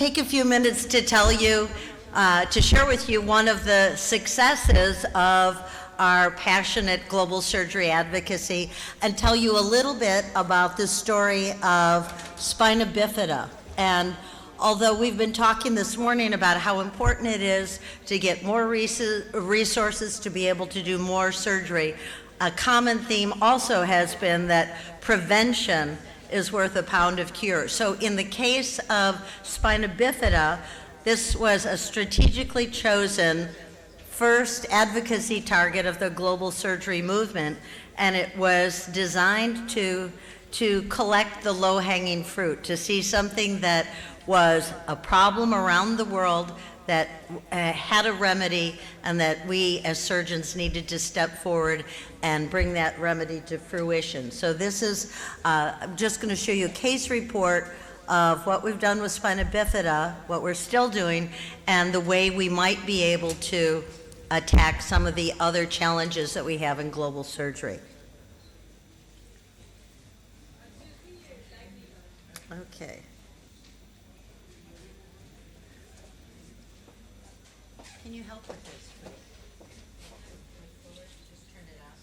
take a few minutes to tell you, to share with you one of the successes of our passionate global surgery advocacy and tell you a little bit about the story of spina bifida. And although we've been talking this morning about how important it is to get more resources to be able to do more surgery, a common theme also has been that prevention is worth a pound of cure. So in the case of spina bifida, this was a strategically chosen first advocacy target of the global surgery movement, and it was designed to collect the low-hanging fruit, to see something that was a problem around the world that had a remedy, and that we as surgeons needed to step forward and bring that remedy to fruition. So this is, I'm just going to show you a case report of what we've done with spina bifida, what we're still doing, and the way we might be able to attack some of the other challenges that we have in global surgery. Okay. Can you help with this, please? Just turn it off.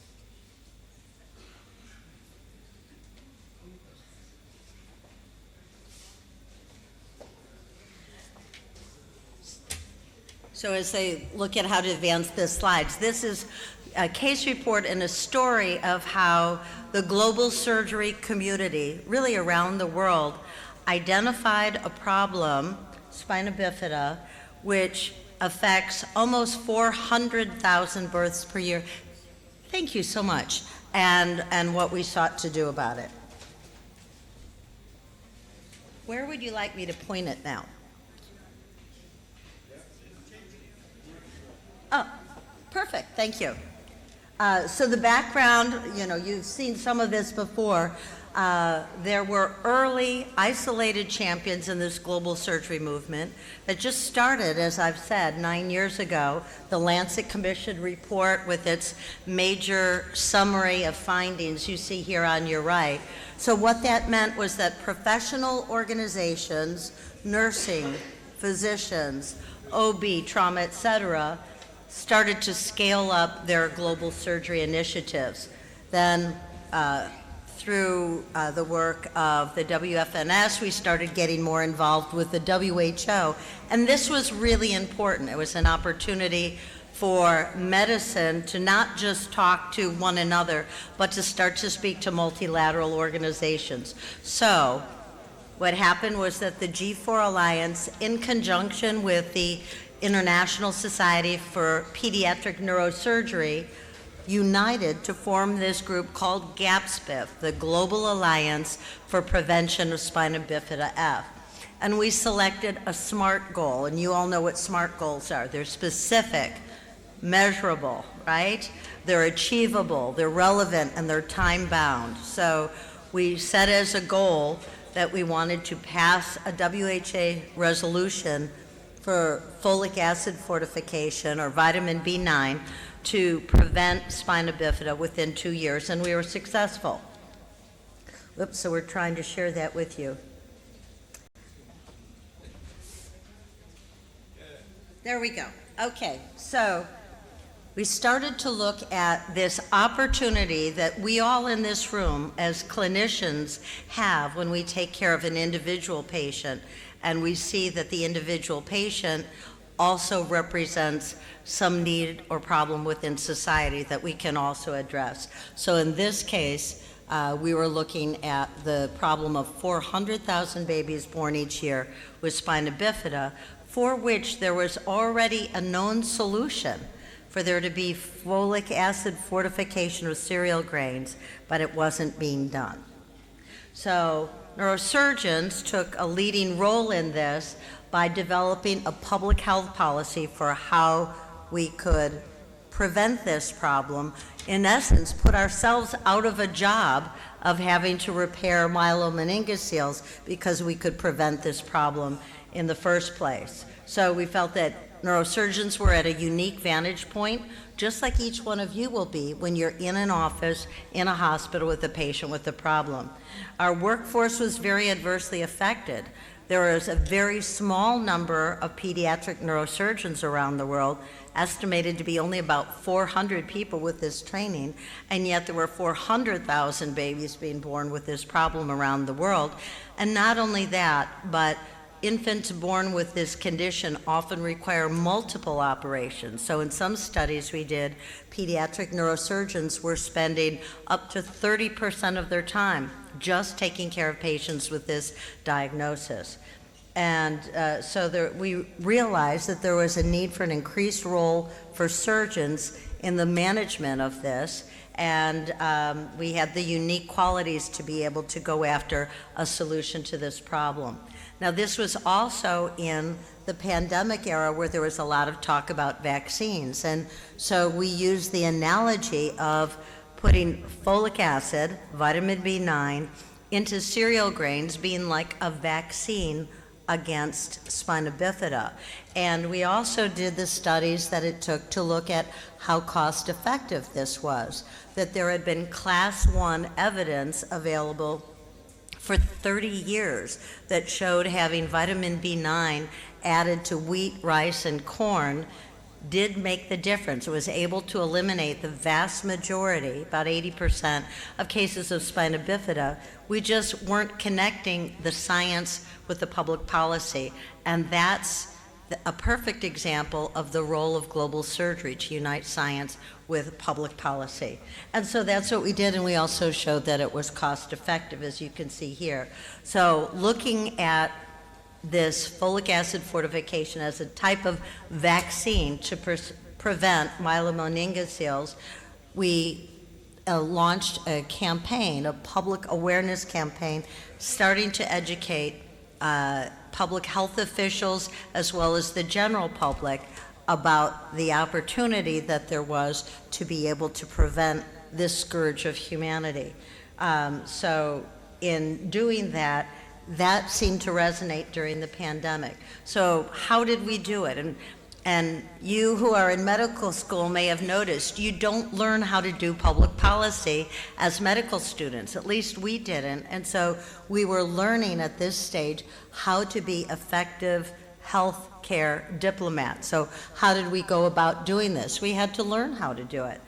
So as they look at how to advance the slides, this is a case report and a story of how the global surgery community, really around the world, identified a problem, spina bifida, which affects almost 400,000 births per year. Thank you so much, and what we sought to do about it. Where would you like me to point it now? Oh, perfect, thank you. So the background, you've seen some of this before. There were early isolated champions in this global surgery movement that just started, as I've said, 9 years ago. The Lancet Commission report with its major summary of findings you see here on your right. So what that meant was that professional organizations, nursing, physicians, OB, trauma, et cetera, started to scale up their global surgery initiatives. Then through the work of the WFNS, we started getting more involved with the WHO. And this was really important. It was an opportunity for medicine to not just talk to one another, but to start to speak to multilateral organizations. So what happened was that the G4 Alliance, in conjunction with the International Society for Pediatric Neurosurgery, united to form this group called GAPSPIF, the Global Alliance for Prevention of Spina Bifida F. And we selected a SMART goal, and you all know what SMART goals are. They're specific, measurable, right? They're achievable, they're relevant, and they're time-bound. So we set as a goal that we wanted to pass a WHA resolution for folic acid fortification or vitamin B9 to prevent spina bifida within 2 years, and we were successful. Oops, so we're trying to share that with you. There we go. Okay, so we started to look at this opportunity that we all in this room as clinicians have when we take care of an individual patient, and we see that the individual patient also represents some need or problem within society that we can also address. So in this case, we were looking at the problem of 400,000 babies born each year with spina bifida, for which there was already a known solution for there to be folic acid fortification with cereal grains, but it wasn't being done. So neurosurgeons took a leading role in this by developing a public health policy for how we could prevent this problem. In essence, put ourselves out of a job of having to repair myelomeningocele because we could prevent this problem in the first place. So we felt that neurosurgeons were at a unique vantage point, just like each one of you will be when you're in an office, in a hospital with a patient with a problem. Our workforce was very adversely affected. There is a very small number of pediatric neurosurgeons around the world, estimated to be only about 400 people with this training, and yet there were 400,000 babies being born with this problem around the world. And not only that, but infants born with this condition often require multiple operations. So in some studies we did, pediatric neurosurgeons were spending up to 30% of their time just taking care of patients with this diagnosis. And we realized that there was a need for an increased role for surgeons in the management of this, and we had the unique qualities to be able to go after a solution to this problem. Now, this was also in the pandemic era where there was a lot of talk about vaccines, and so we used the analogy of putting folic acid, vitamin B9, into cereal grains being like a vaccine against spina bifida. And we also did the studies that it took to look at how cost effective this was, that there had been class 1 evidence available for 30 years that showed having vitamin B9 added to wheat, rice, and corn did make the difference. It was able to eliminate the vast majority, about 80% of cases of spina bifida. We just weren't connecting the science with the public policy, and that's a perfect example of the role of global surgery, to unite science with public policy. And so that's what we did, and we also showed that it was cost effective, as you can see here. So looking at this folic acid fortification as a type of vaccine to prevent myelomeningocele, we launched a campaign, a public awareness campaign, starting to educate public health officials as well as the general public about the opportunity that there was to be able to prevent this scourge of humanity. So in doing that, that seemed to resonate during the pandemic. So how did we do it? And you who are in medical school may have noticed you don't learn how to do public policy as medical students. At least we didn't. And so we were learning at this stage how to be effective health care diplomats. So how did we go about doing this? We had to learn how to do it.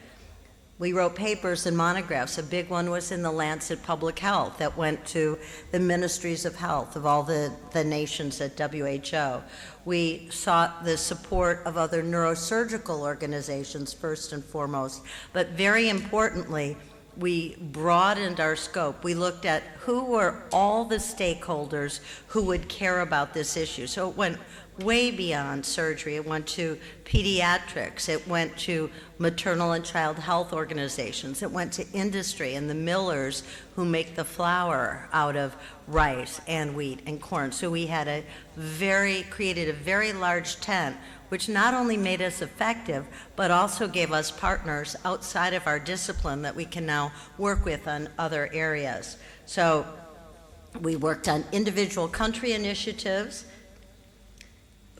We wrote papers and monographs. A big one was in the Lancet Public Health that went to the ministries of health of all the nations at WHO. We sought the support of other neurosurgical organizations first and foremost, but very importantly, we broadened our scope. We looked at who were all the stakeholders who would care about this issue. So it went way beyond surgery. It went to pediatrics. It went to maternal and child health organizations. It went to industry and the millers who make the flour out of rice and wheat and corn. So we had created a very large tent, which not only made us effective, but also gave us partners outside of our discipline that we can now work with on other areas. So we worked on individual country initiatives.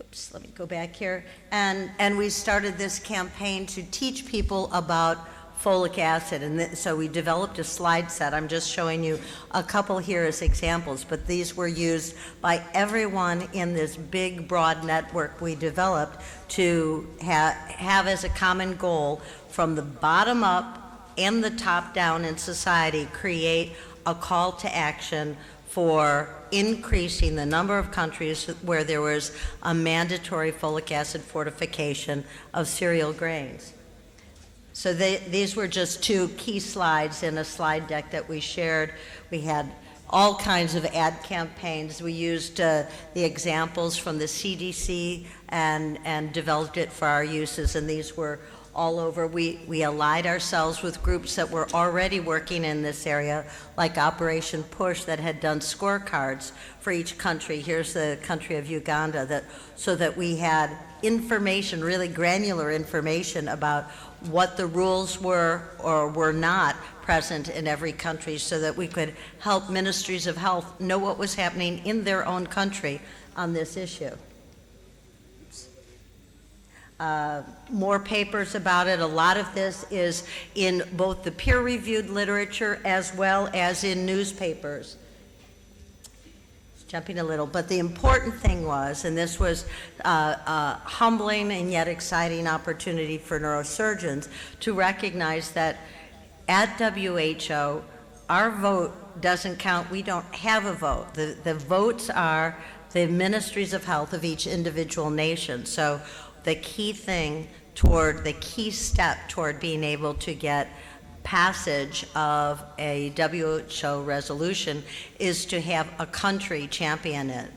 Oops, let me go back here. And we started this campaign to teach people about folic acid. And so we developed a slide set. I'm just showing you a couple here as examples, but these were used by everyone in this big, broad network we developed to have as a common goal, from the bottom up and the top down in society, create a call to action for increasing the number of countries where there was a mandatory folic acid fortification of cereal grains. So these were just two key slides in a slide deck that we shared. We had all kinds of ad campaigns. We used the examples from the CDC and developed it for our uses, and these were all over. We allied ourselves with groups that were already working in this area, like Operation Push, that had done scorecards for each country. Here's the country of Uganda, so that we had information, really granular information about what the rules were or were not present in every country, so that we could help ministries of health know what was happening in their own country on this issue. More papers about it. A lot of this is in both the peer-reviewed literature as well as in newspapers. jumping a little, but the important thing was, and this was a humbling and yet exciting opportunity for neurosurgeons to recognize that at WHO, our vote doesn't count. We don't have a vote. The votes are the ministries of health of each individual nation. So the key step toward being able to get passage of a WHO resolution is to have a country champion it.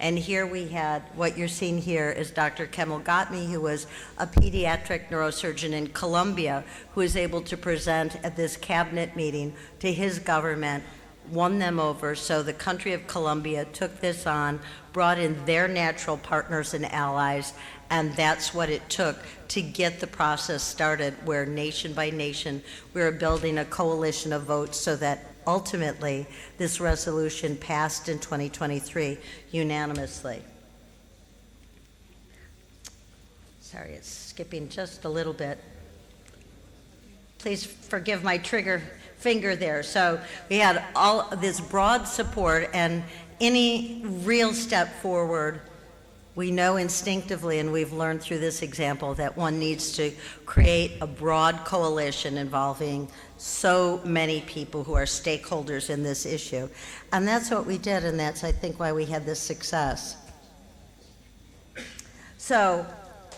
And here we had, what you're seeing here is Dr. Kemal Ghatmi, who was a pediatric neurosurgeon in Colombia, who was able to present at this cabinet meeting to his government, won them over. So the country of Colombia took this on, brought in their natural partners and allies, and that's what it took to get the process started, where nation by nation we were building a coalition of votes so that ultimately this resolution passed in 2023 unanimously. Sorry, it's skipping just a little bit. Please forgive my trigger finger there. So we had all this broad support, and any real step forward, we know instinctively, and we've learned through this example, that one needs to create a broad coalition involving so many people who are stakeholders in this issue. And that's what we did, and that's, I think, why we had this success. So,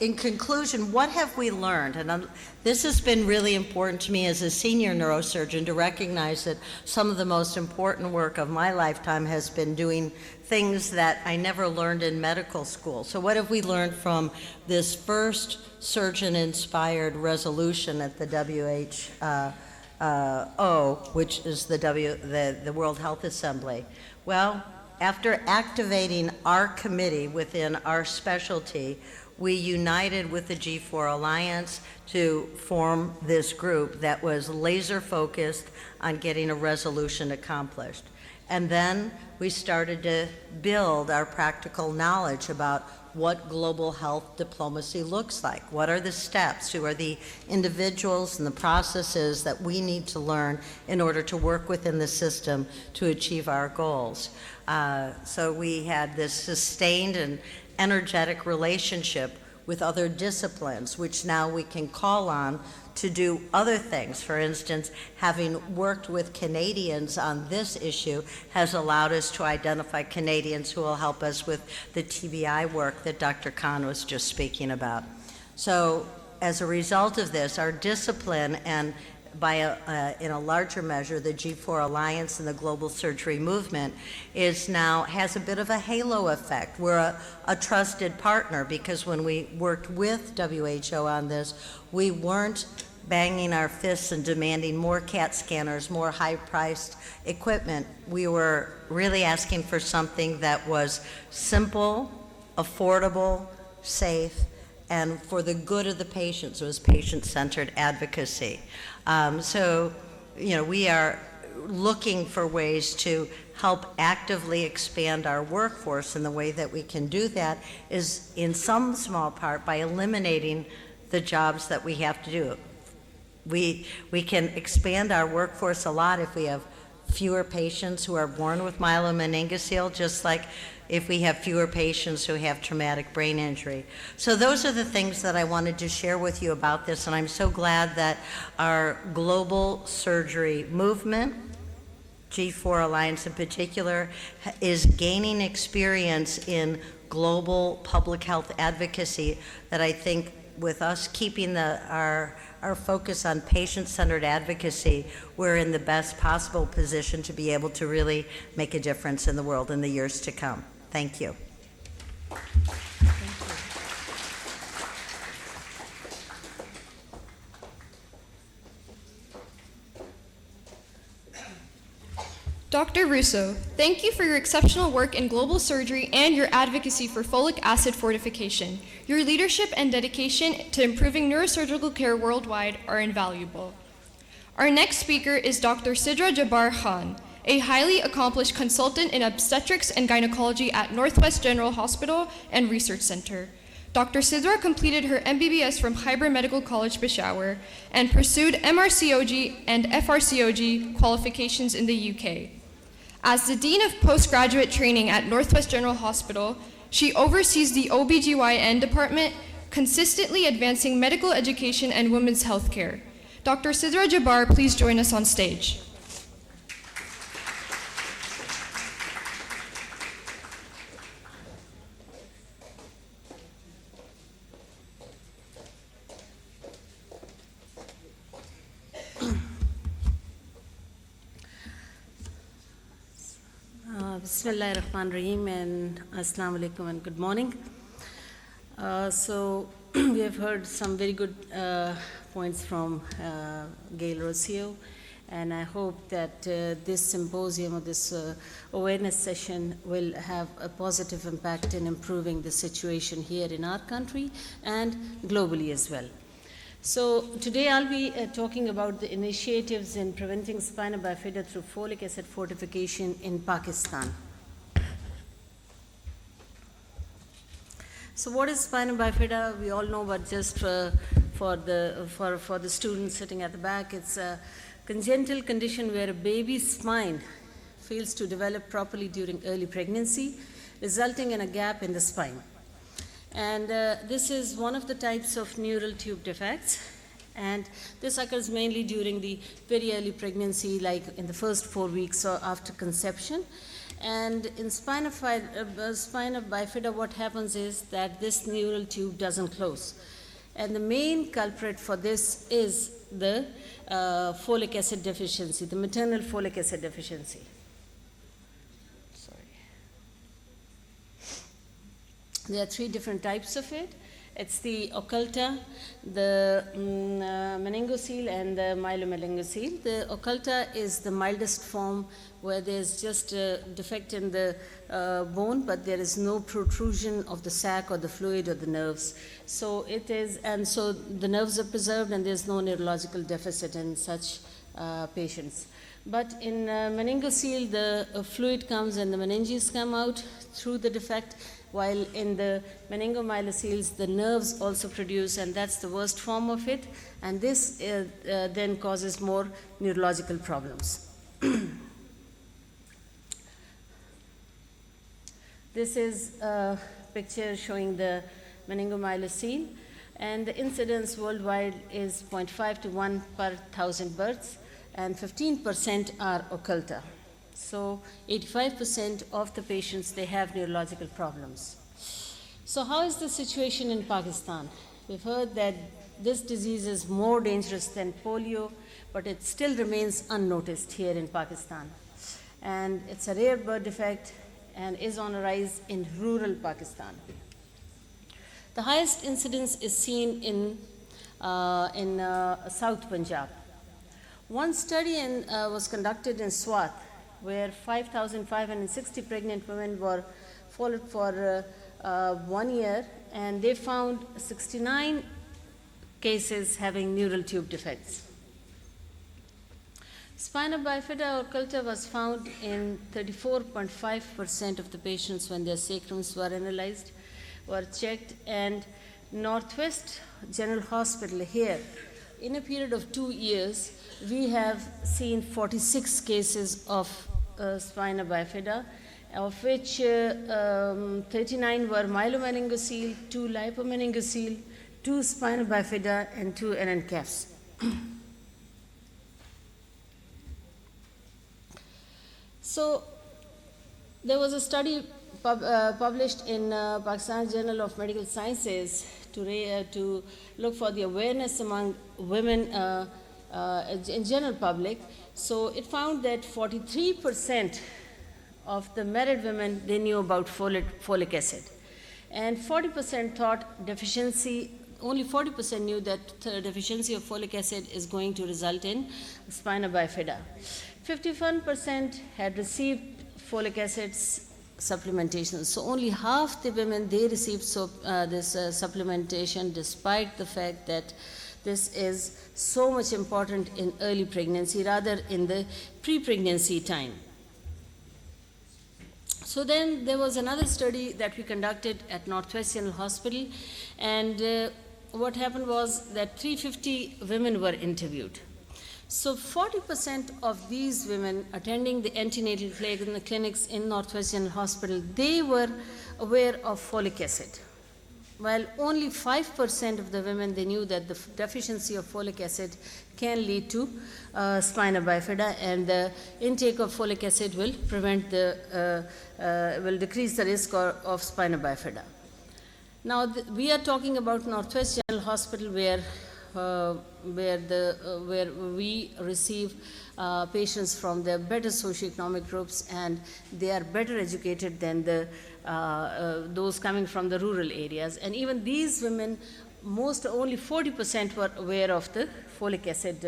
in conclusion, what have we learned? And this has been really important to me as a senior neurosurgeon, to recognize that some of the most important work of my lifetime has been doing things that I never learned in medical school. So what have we learned from this first surgeon-inspired resolution at the WHO, which is the World Health Assembly? Well, after activating our committee within our specialty, we united with the G4 Alliance to form this group that was laser focused on getting a resolution accomplished. And then we started to build our practical knowledge about what global health diplomacy looks like. What are the steps? Who are the individuals and the processes that we need to learn in order to work within the system to achieve our goals? So we had this sustained and energetic relationship with other disciplines, which now we can call on to do other things. For instance, having worked with Canadians on this issue has allowed us to identify Canadians who will help us with the TBI work that Dr. Khan was just speaking about. So as a result of this, our discipline, and in a larger measure, the G4 Alliance and the global surgery movement, has a bit of a halo effect. We're a trusted partner, because when we worked with WHO on this, we weren't banging our fists and demanding more CAT scanners, more high-priced equipment. We were really asking for something that was simple, affordable, safe, and for the good of the patients. It was patient-centered advocacy. So, we are looking for ways to help actively expand our workforce, and the way that we can do that is in some small part by eliminating the jobs that we have to do. We can expand our workforce a lot if we have fewer patients who are born with myelomeningocele, just like if we have fewer patients who have traumatic brain injury. So those are the things that I wanted to share with you about this, and I'm so glad that our global surgery movement, G4 Alliance in particular, is gaining experience in global public health advocacy, that I think with us keeping our focus on patient-centered advocacy, we're in the best possible position to be able to really make a difference in the world in the years to come. Thank you. Dr. Russo, thank you for your exceptional work in global surgery and your advocacy for folic acid fortification. Your leadership and dedication to improving neurosurgical care worldwide are invaluable. Our next speaker is Dr. Sidra Jabbar Khan, a highly accomplished consultant in obstetrics and gynecology at Northwest General Hospital and Research Center. Dr. Sidra completed her MBBS from Khyber Medical College, Peshawar, and pursued MRCOG and FRCOG qualifications in the UK. As the Dean of Postgraduate Training at Northwest General Hospital, she oversees the OBGYN department, consistently advancing medical education and women's health care. Dr. Sidra Jabbar, please join us on stage. Bismillah ar-Rahman ar-Rahim and Assalamu alaikum and good morning. So we have heard some very good points from Gail Rocio, and I hope that this symposium or this awareness session will have a positive impact in improving the situation here in our country and globally as well. So today I'll be talking about the initiatives in preventing spina bifida through folic acid fortification in Pakistan. So what is spina bifida? We all know, but just for the students sitting at the back, it's a congenital condition where a baby's spine fails to develop properly during early pregnancy, resulting in a gap in the spine. And this is one of the types of neural tube defects, and this occurs mainly during the very early pregnancy, like in the first 4 weeks or after conception. And in spina bifida, what happens is that this neural tube doesn't close. And the main culprit for this is the folic acid deficiency, the maternal folic acid deficiency. There are 3 different types of it. It's the occulta, the meningocele, and the myelomeningocele. The occulta is the mildest form, where there's just a defect in the bone, but there is no protrusion of the sac or the fluid or the nerves. So it is, and so the nerves are preserved, and there's no neurological deficit in such patients. But in meningocele, the fluid comes and the meninges come out through the defect, while in the meningomyeloceles, the nerves also produce, and that's the worst form of it, and this then causes more neurological problems. This is a picture showing the meningomyelocele, and the incidence worldwide is 0.5 to 1 per 1,000 births, and 15% are occulta. So 85% of the patients, they have neurological problems. So how is the situation in Pakistan? We've heard that this disease is more dangerous than polio, but it still remains unnoticed here in Pakistan. And it's a rare birth defect and is on a rise in rural Pakistan. The highest incidence is seen in South Punjab. One study was conducted in Swat, where 5,560 pregnant women were followed for 1 year, and they found 69 cases having neural tube defects. Spina bifida occulta was found in 34.5% of the patients when their sacrums were analyzed, were checked, and Northwest General Hospital here, in a period of 2 years, we have seen 46 cases of spina bifida, of which 39 were myelomeningocele, 2 lipomeningocele, 2 spina bifida, and 2 NNCAFs. So there was a study published in Pakistan Journal of Medical Sciences to look for the awareness among women in general public. So it found that 43% of the married women, they knew about folic acid. And 40% thought deficiency, only 40% knew that the deficiency of folic acid is going to result in spina bifida. 51% had received folic acid supplementation. So only half the women, they received this supplementation, despite the fact that this is so much important in early pregnancy, rather in the pre-pregnancy time. So then there was another study that we conducted at Northwest General Hospital, and what happened was that 350 women were interviewed. So 40% of these women attending the antenatal clinics in Northwest General Hospital, they were aware of folic acid. While only 5% of the women, they knew that the deficiency of folic acid can lead to spina bifida, and the intake of folic acid will will decrease the risk of spina bifida. Now, we are talking about Northwest General Hospital, where we receive patients from the better socioeconomic groups, and they are better educated than those coming from the rural areas. And even these women, only 40% were aware of the folic acid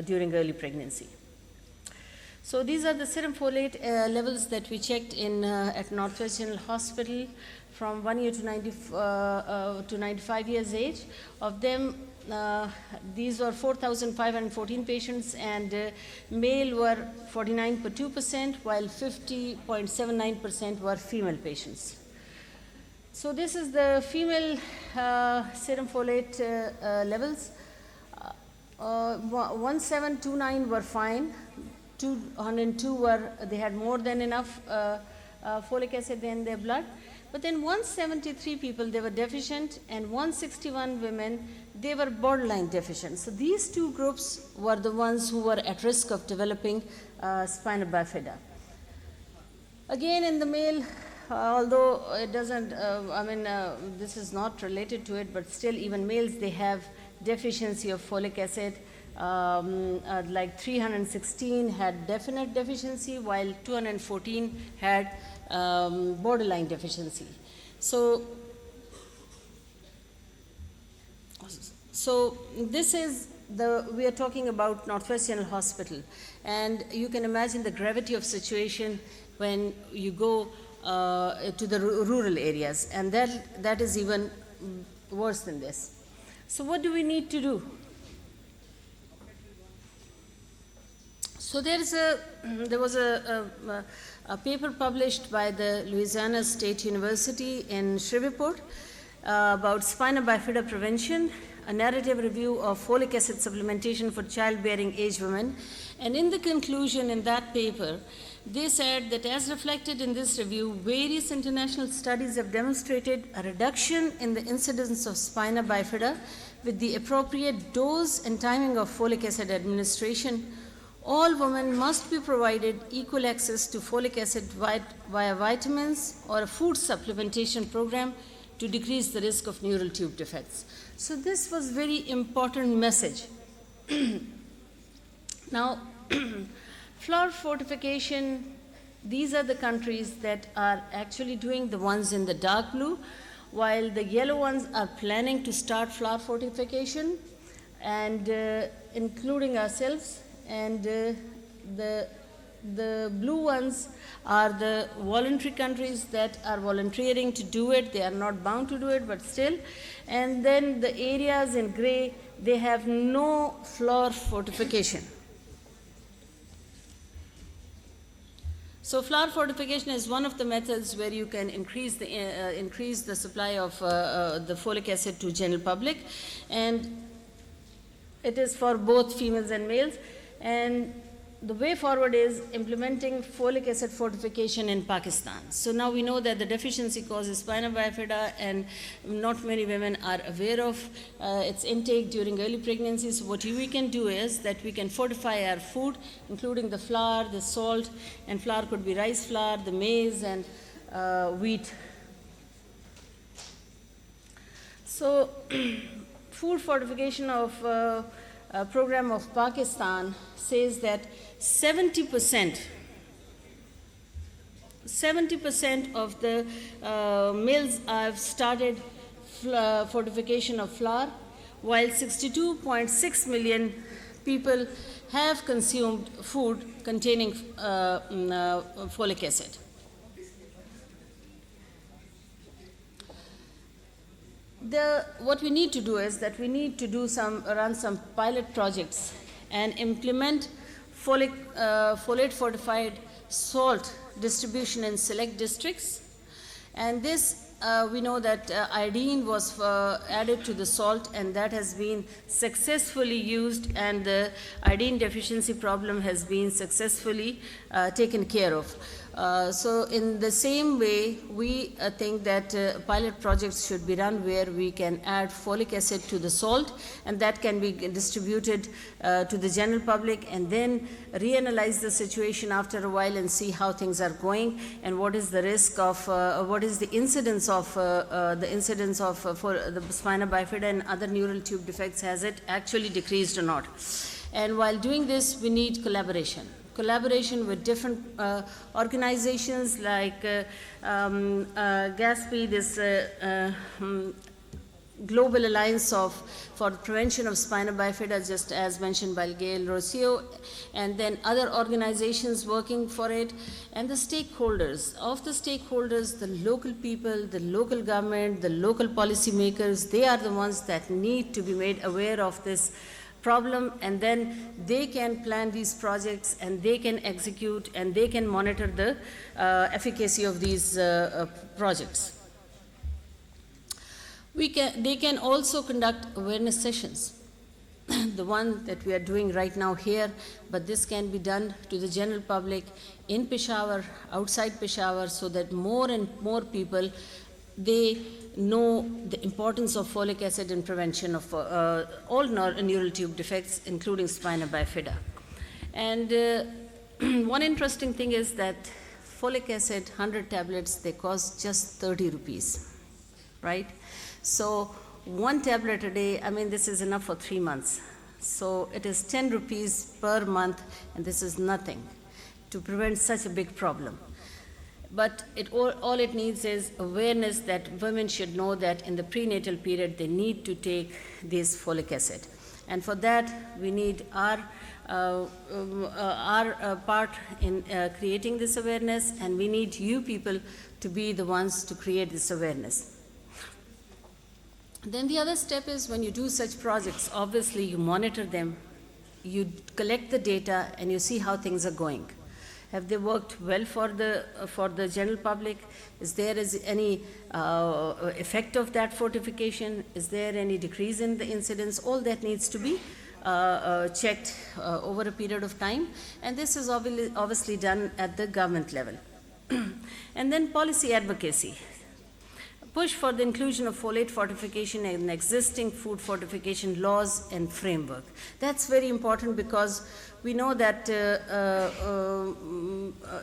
during early pregnancy. So these are the serum folate levels that we checked at Northwest General Hospital from 1 year to 95 years age. Of them, these were 4,514 patients, and male were 49.2%, while 50.79% were female patients. So this is the female serum folate levels. 1729 were fine, 202 they had more than enough folic acid in their blood. But then 173 people, they were deficient, and 161 women, they were borderline deficient. So these two groups were the ones who were at risk of developing spina bifida. Again, in the male, although it doesn't, this is not related to it, but still even males, they have deficiency of folic acid. Like 316 had definite deficiency, while 214 had borderline deficiency. So this is we are talking about Northwest General Hospital, and you can imagine the gravity of situation when you go to the rural areas, and that is even worse than this. So what do we need to do? So there was a paper published by the Louisiana State University in Shreveport about spina bifida prevention, a narrative review of folic acid supplementation for childbearing age women. And in the conclusion in that paper, they said that as reflected in this review, various international studies have demonstrated a reduction in the incidence of spina bifida with the appropriate dose and timing of folic acid administration. All women must be provided equal access to folic acid via vitamins or a food supplementation program to decrease the risk of neural tube defects. So this was very important message. Now, flour fortification, these are the countries that are actually doing, the ones in the dark blue, while the yellow ones are planning to start flour fortification, and including ourselves. And the blue ones are the voluntary countries that are volunteering to do it. They are not bound to do it, but still. And then the areas in gray, they have no flour fortification. So flour fortification is one of the methods where you can increase the supply of the folic acid to general public, and it is for both females and males. And the way forward is implementing folic acid fortification in Pakistan. So now we know that the deficiency causes spina bifida, and not many women are aware of its intake during early pregnancy. So what we can do is that we can fortify our food, including the flour, the salt, and flour could be rice flour, the maize, and wheat. So food fortification of program of Pakistan says that 70% of the mills have started fortification of flour, while 62.6 million people have consumed food containing folic acid. What we need to do is that we need to run some pilot projects and implement folate fortified salt distribution in select districts. And this we know that iodine was added to the salt, and that has been successfully used, and the iodine deficiency problem has been successfully taken care of. So in the same way, we think that pilot projects should be run where we can add folic acid to the salt, and that can be distributed to the general public, and then reanalyze the situation after a while and see how things are going, and what is the risk of, what is the incidence of for the spina bifida and other neural tube defects, has it actually decreased or not. And while doing this, we need collaboration with different organizations like GASPI, this Global Alliance for Prevention of Spina Bifida, just as mentioned by Gail Rocio, and then other organizations working for it, and the stakeholders. Of the stakeholders, the local people, the local government, the local policymakers, they are the ones that need to be made aware of this problem, and then they can plan these projects, and they can execute, and they can monitor the efficacy of these projects. They can also conduct awareness sessions, the one that we are doing right now here, but this can be done to the general public in Peshawar, outside Peshawar, so that more and more people, they know the importance of folic acid in prevention of all neural tube defects, including spina bifida. And one interesting thing is that folic acid, 100 tablets, they cost just 30 rupees, right? So one tablet a day, I mean, this is enough for 3 months. So it is 10 rupees per month, and this is nothing to prevent such a big problem. But all it needs is awareness that women should know that in the prenatal period they need to take this folic acid. And for that, we need our part in creating this awareness, and we need you people to be the ones to create this awareness. Then the other step is, when you do such projects, obviously you monitor them, you collect the data, and you see how things are going. Have they worked well for the general public? Is there any effect of that fortification? Is there any decrease in the incidence? All that needs to be checked over a period of time, and this is obviously done at the government level. And then policy advocacy. Push for the inclusion of folate fortification in existing food fortification laws and framework. That's very important, because we know that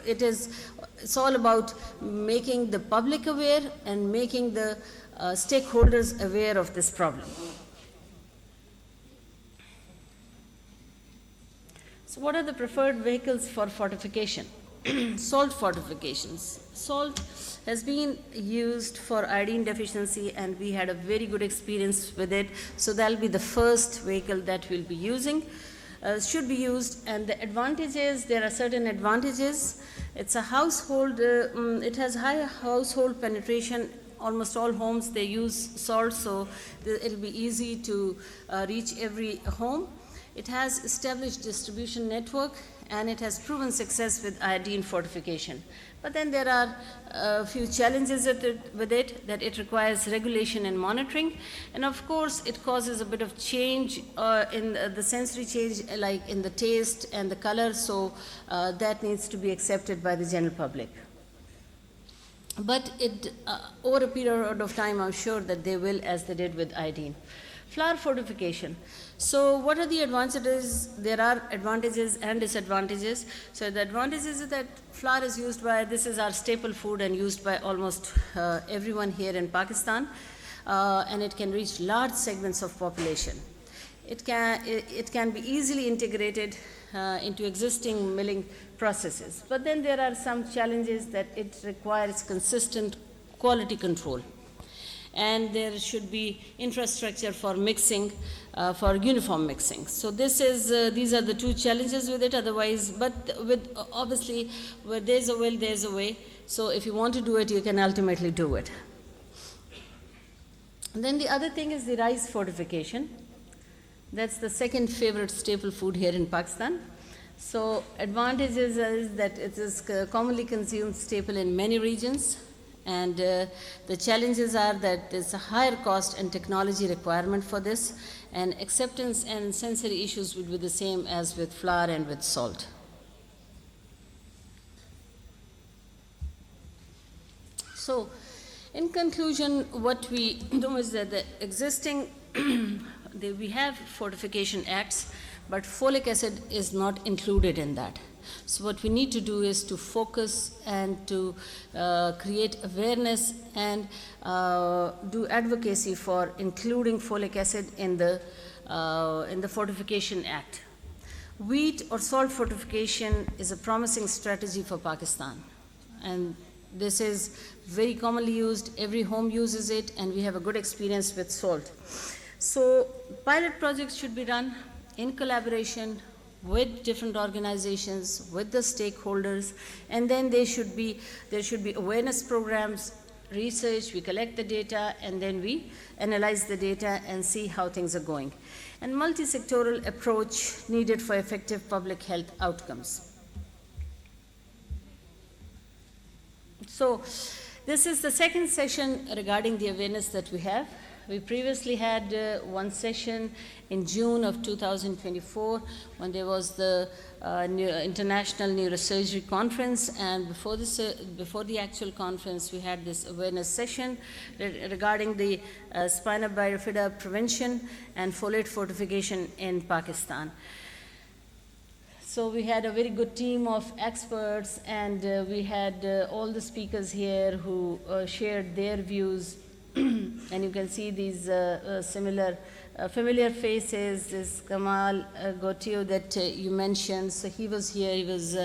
it's all about making the public aware and making the stakeholders aware of this problem. So what are the preferred vehicles for fortification? Salt fortifications. Salt has been used for iodine deficiency, and we had a very good experience with it. So that'll be the first vehicle that we'll be using, should be used. And the advantages, there are certain advantages. It's a household, it has high household penetration. Almost all homes, they use salt, so it'll be easy to reach every home. It has established distribution network, and it has proven success with iodine fortification. But then there are a few challenges with it, that it requires regulation and monitoring. And of course, it causes a bit of change in the sensory change, like in the taste and the color, so that needs to be accepted by the general public. But over a period of time, I'm sure that they will, as they did with iodine. Flour fortification. So what are the advantages? There are advantages and disadvantages. So the advantages is that flour is used by, this is our staple food and used by almost everyone here in Pakistan, and it can reach large segments of population. It can be easily integrated into existing milling processes. But then there are some challenges, that it requires consistent quality control. And there should be infrastructure for mixing, for uniform mixing. So these are the two challenges with it. Otherwise, but obviously, where there's a will, there's a way. So if you want to do it, you can ultimately do it. And then the other thing is the rice fortification. That's the second favorite staple food here in Pakistan. So advantages is that it is commonly consumed staple in many regions, And the challenges are that there's a higher cost and technology requirement for this, and acceptance and sensory issues would be the same as with flour and with salt. So, in conclusion, what we know is that the existing, we have fortification acts, but folic acid is not included in that. So what we need to do is to focus and to create awareness and do advocacy for including folic acid in the Fortification Act. Wheat or salt fortification is a promising strategy for Pakistan, and this is very commonly used. Every home uses it, and we have a good experience with salt. So pilot projects should be run in collaboration with different organizations, with the stakeholders, and then there should be awareness programs, research, we collect the data, and then we analyze the data and see how things are going. And multi-sectoral approach needed for effective public health outcomes. So this is the second session regarding the awareness that we have. We previously had one session in June of 2024 when there was the International Neurosurgery Conference, and before the actual conference we had this awareness session regarding the spina bifida prevention and folate fortification in Pakistan. So we had a very good team of experts, and we had all the speakers here who shared their views. And you can see these familiar faces. This Kamal Gotio that you mentioned, so he was here. He was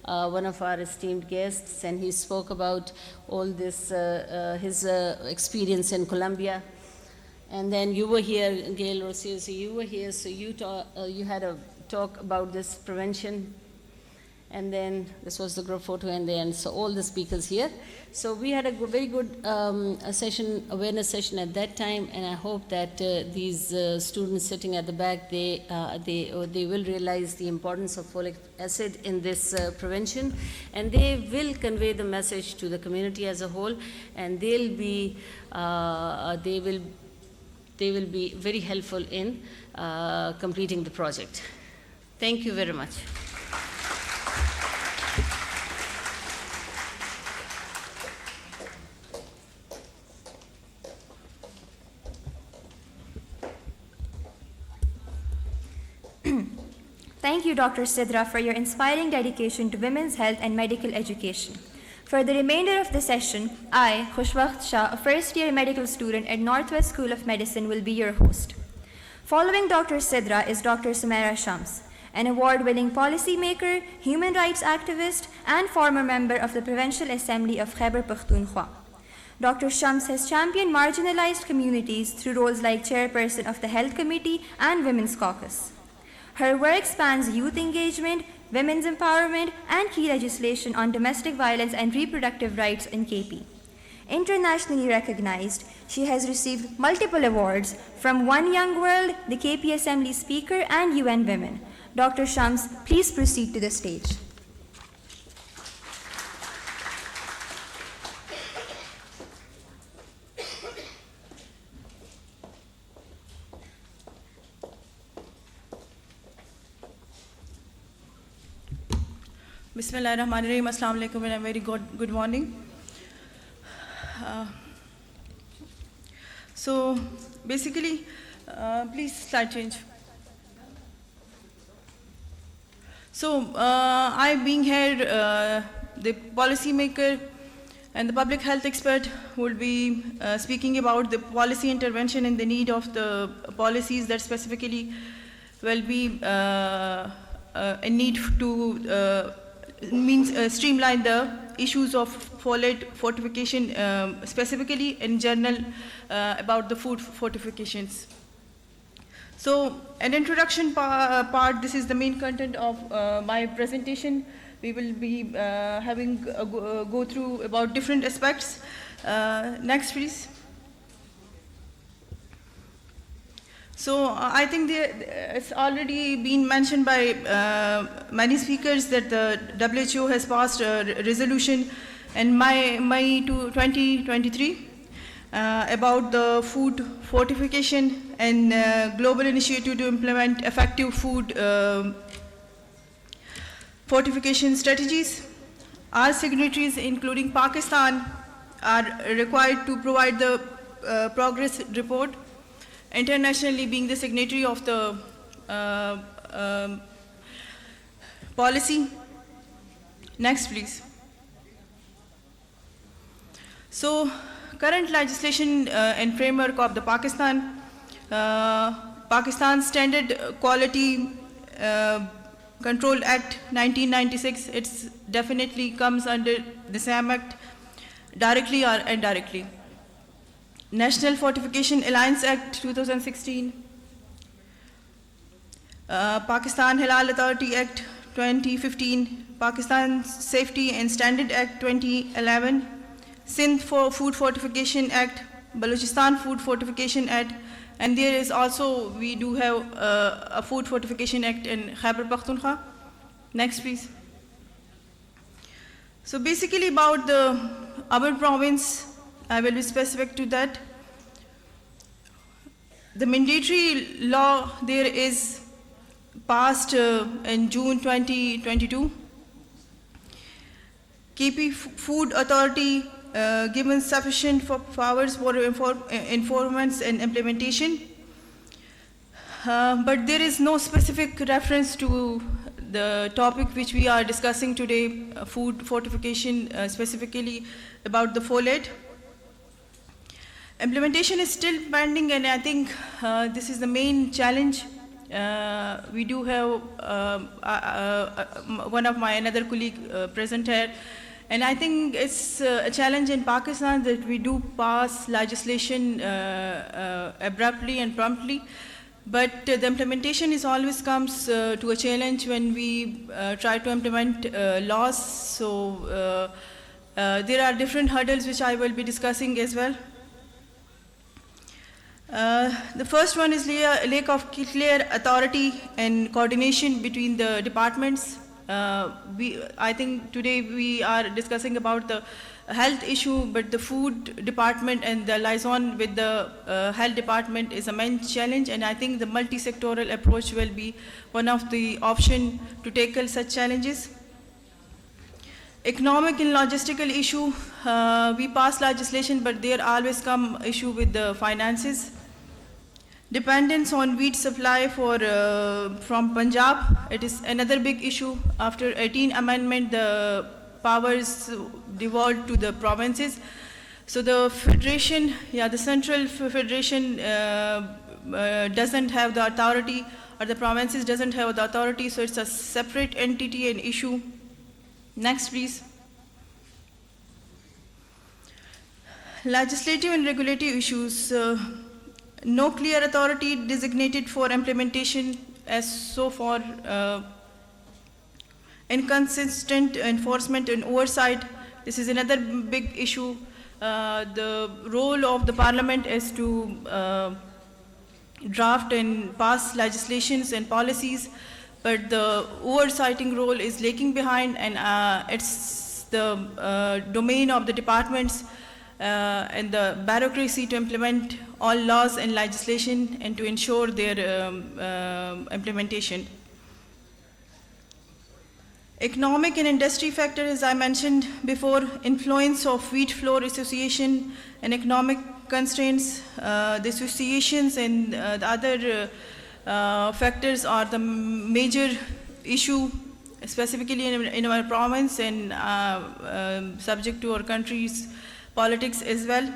one of our esteemed guests, and he spoke about all this, his experience in Colombia. And then you were here, Gail Rocio, so you were here, so you had a talk about this prevention. And then this was the group photo, and then so all the speakers here. So we had a very good awareness session at that time, and I hope that these students sitting at the back, they will realize the importance of folic acid in this prevention, and they will convey the message to the community as a whole, and they will be very helpful in completing the project. Thank you very much. Thank you, Dr. Sidra, for your inspiring dedication to women's health and medical education. For the remainder of the session, I, Khushwakht Shah, a first-year medical student at Northwest School of Medicine, will be your host. Following Dr. Sidra is Dr. Sumaira Shams, an award-winning policymaker, human rights activist, and former member of the Provincial Assembly of Khyber Pakhtunkhwa. Dr. Shams has championed marginalized communities through roles like chairperson of the Health Committee and Women's Caucus. Her work spans youth engagement, women's empowerment, and key legislation on domestic violence and reproductive rights in KP. Internationally recognized, she has received multiple awards from One Young World, the KP Assembly Speaker, and UN Women. Dr. Shams, please proceed to the stage. Bismillahirrahmanirrahim. Assalamu alaikum and a very good morning. So basically, please slide change. So I being here, the policy maker and the public health expert will be speaking about the policy intervention and the need of the policies that specifically will be a need to streamline the issues of folate fortification, specifically in general about the food fortifications. So an introduction part, this is the main content of my presentation. We will be having go through about different aspects. Next, please. So I think it's already been mentioned by many speakers that the WHO has passed a resolution and May 2023 about the food fortification and global initiative to implement effective food fortification strategies. Our signatories, including Pakistan, are required to provide the progress report, internationally being the signatory of the policy. Next, please. So, current legislation and framework of the Pakistan Standard Quality Control Act 1996, it's definitely comes under the SAM Act, directly or indirectly. National Fortification Alliance Act 2016, Pakistan Halal Authority Act 2015, Pakistan Safety and Standard Act 2011, Sindh Food Fortification Act, Balochistan Food Fortification Act, and there is also, we do have a Food Fortification Act in Khyber Pakhtunkhwa. Next, please. So basically about our province, I will be specific to that. The mandatory law there is passed in June 2022. KP Food Authority given sufficient powers for informants and implementation, but there is no specific reference to the topic which we are discussing today, food fortification, specifically about the folate. Implementation is still pending, and I think this is the main challenge. We do have one of my another colleague present here, and I think it's a challenge in Pakistan that we do pass legislation abruptly and promptly, but the implementation is always comes to a challenge when we try to implement laws. So there are different hurdles which I will be discussing as well. The first one is lack of clear authority and coordination between the departments. I think today we are discussing about the health issue, but the food department and the liaison with the health department is a main challenge, and I think the multi-sectoral approach will be one of the options to tackle such challenges. Economic and logistical issue, we pass legislation, but there always come issue with the finances. Dependence on wheat supply from Punjab, it is another big issue. After 18th amendment, the powers devolved to the provinces. So the federation, the central federation doesn't have the authority, or the provinces doesn't have the authority, so it's a separate entity and issue. Next, please. Legislative and regulatory issues. No clear authority designated for implementation as so far. Inconsistent enforcement and oversight. This is another big issue. The role of the parliament is to draft and pass legislations and policies, but the oversighting role is lagging behind, and it's the domain of the departments and the bureaucracy to implement all laws and legislation and to ensure their implementation. Economic and industry factors, as I mentioned before, influence of wheat flour association and economic constraints. The associations and the other factors are the major issue, specifically in our province and subject to our country's politics as well.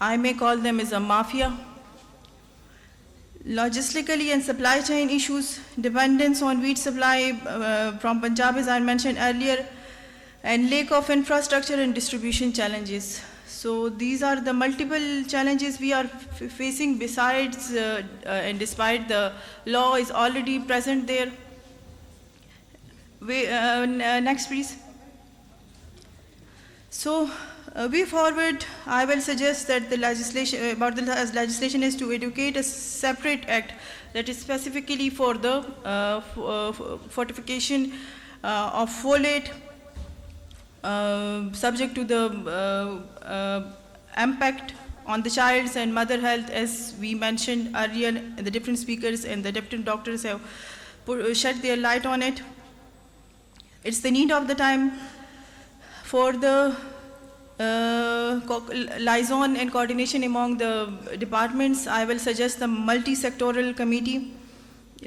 I may call them as a mafia. Logistically and supply chain issues, dependence on wheat supply from Punjab, as I mentioned earlier, and lack of infrastructure and distribution challenges. So these are the multiple challenges we are facing besides and despite the law is already present there. Next, please. So, way forward, I will suggest that the legislation about the legislation is to educate a separate act that is specifically for the fortification of folate, subject to the impact on the child's and mother health, as we mentioned earlier, the different speakers and the different doctors have shed their light on it. It's the need of the time for the liaison and coordination among the departments. I will suggest the multi-sectoral committee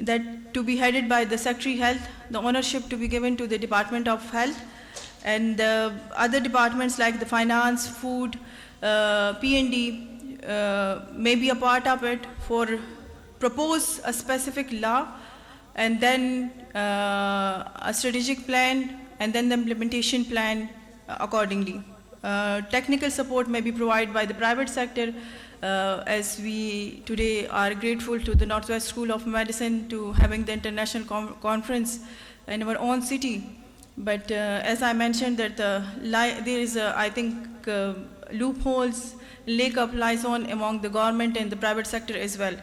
that to be headed by the Secretary Health, the ownership to be given to the Department of Health, and other departments like the finance, food, P&D may be a part of it for propose a specific law and then a strategic plan and then the implementation plan accordingly. Technical support may be provided by the private sector, as we today are grateful to the Northwest School of Medicine to having the international conference in our own city. But as I mentioned that there is, I think, loopholes, lack of liaison among the government and the private sector as well.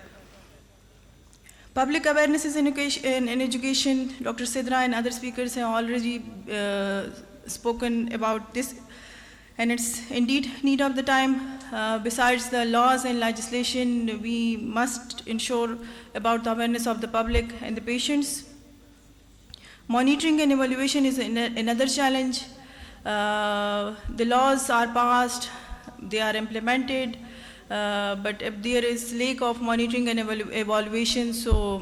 Public awareness is in education. Dr. Sidra and other speakers have already spoken about this, and it's indeed need of the time. Besides the laws and legislation, we must ensure about the awareness of the public and the patients. Monitoring and evaluation is another challenge. The laws are passed, they are implemented, but if there is lack of monitoring and evaluation, so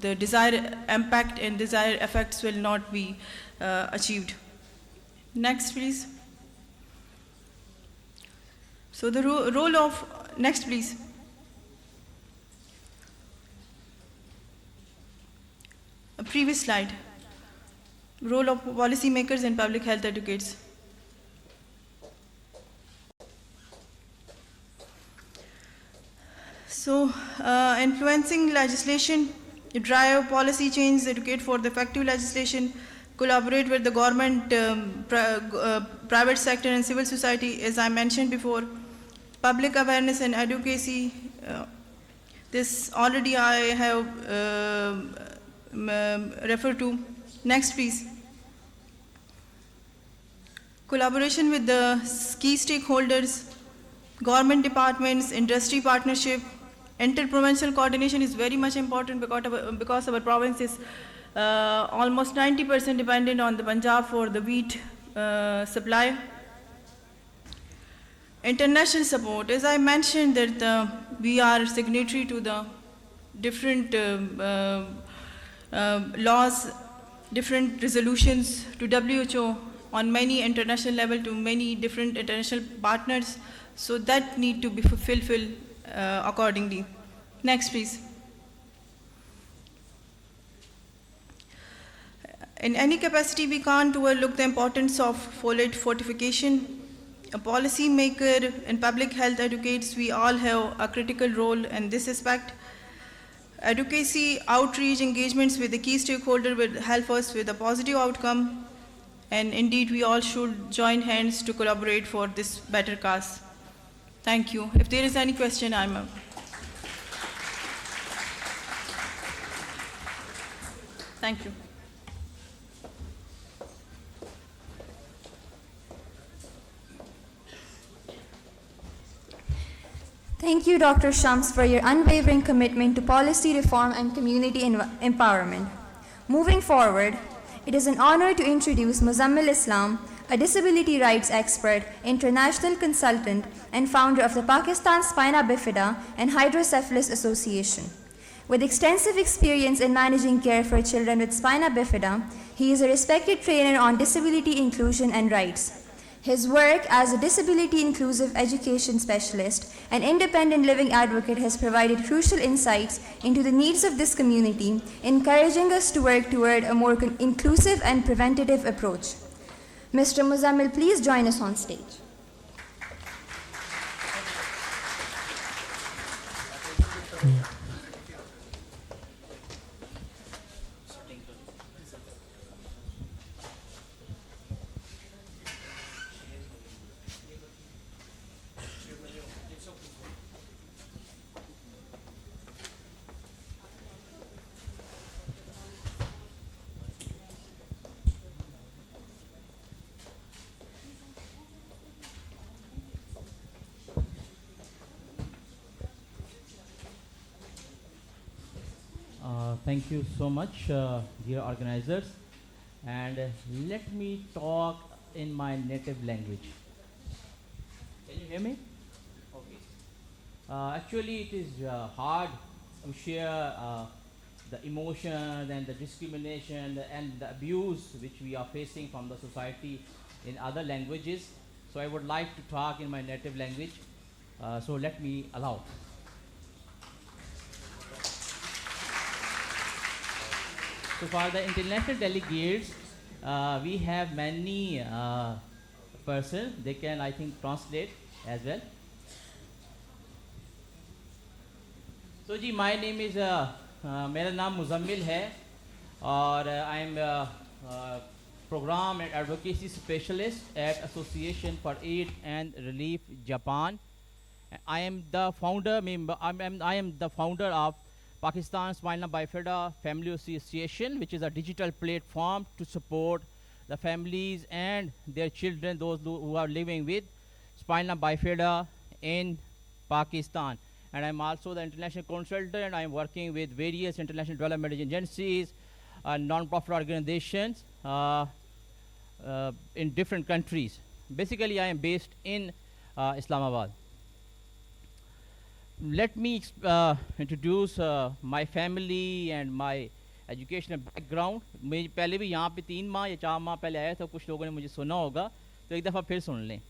the desired impact and desired effects will not be achieved. Next, please. So the role of, next please. A previous slide. Role of policymakers and public health advocates. So, influencing legislation, drive policy change, educate for the effective legislation, collaborate with the government, private sector and civil society, as I mentioned before. Public awareness and advocacy, this already I have referred to. Next, please. Collaboration with the key stakeholders, government departments, industry partnership, inter-provincial coordination is very much important because our province is almost 90% dependent on the Punjab for the wheat supply. International support, as I mentioned that we are signatory to the different laws, different resolutions to WHO on many international level to many different international partners, so that need to be fulfilled accordingly. Next, please. In any capacity, we can't overlook the importance of folate fortification. A policy maker and public health advocates, we all have a critical role in this aspect. Advocacy, outreach, engagements with the key stakeholder will help us with a positive outcome, and indeed we all should join hands to collaborate for this better cause. Thank you. If there is any question, I'm up. Thank you. Thank you, Dr. Shams, for your unwavering commitment to policy reform and community empowerment. Moving forward, it is an honor to introduce Muzammil Islam, a disability rights expert, international consultant, and founder of the Pakistan Spina Bifida and Hydrocephalus Association. With extensive experience in managing care for children with spina bifida, he is a respected trainer on disability inclusion and rights. His work as a disability inclusive education specialist and independent living advocate has provided crucial insights into the needs of this community, encouraging us to work toward a more inclusive and preventative approach. Mr. Muzammil, please join us on stage. Thank you so much, dear organizers. And let me talk in my native language. Can you hear me? Okay. Actually, it is hard to share the emotion and the discrimination and the abuse which we are facing from the society in other languages. So I would like to talk in my native language. So let me allow. So for the international delegates, we have many persons. They can, I think, translate as well. So ji, my name is मेरा नाम मुज़म्मिल है और I am program and advocacy specialist at Association for Aid and Relief Japan. I am the founder member. I am the founder of Pakistan Spinal Bifida Family Association, which is a digital platform to support the families and their children, those who are living with spinal bifida in Pakistan. And I'm also the international consultant. I'm working with various international development agencies, non-profit organizations in different countries. Basically, I am based in Islamabad. Let me introduce my family and my educational background. मैं पहले भी यहाँ पे 3 माह या 4 माह पहले आया था, कुछ लोगों ने मुझे सुना होगा, तो एक दफ़ा फिर सुन लें.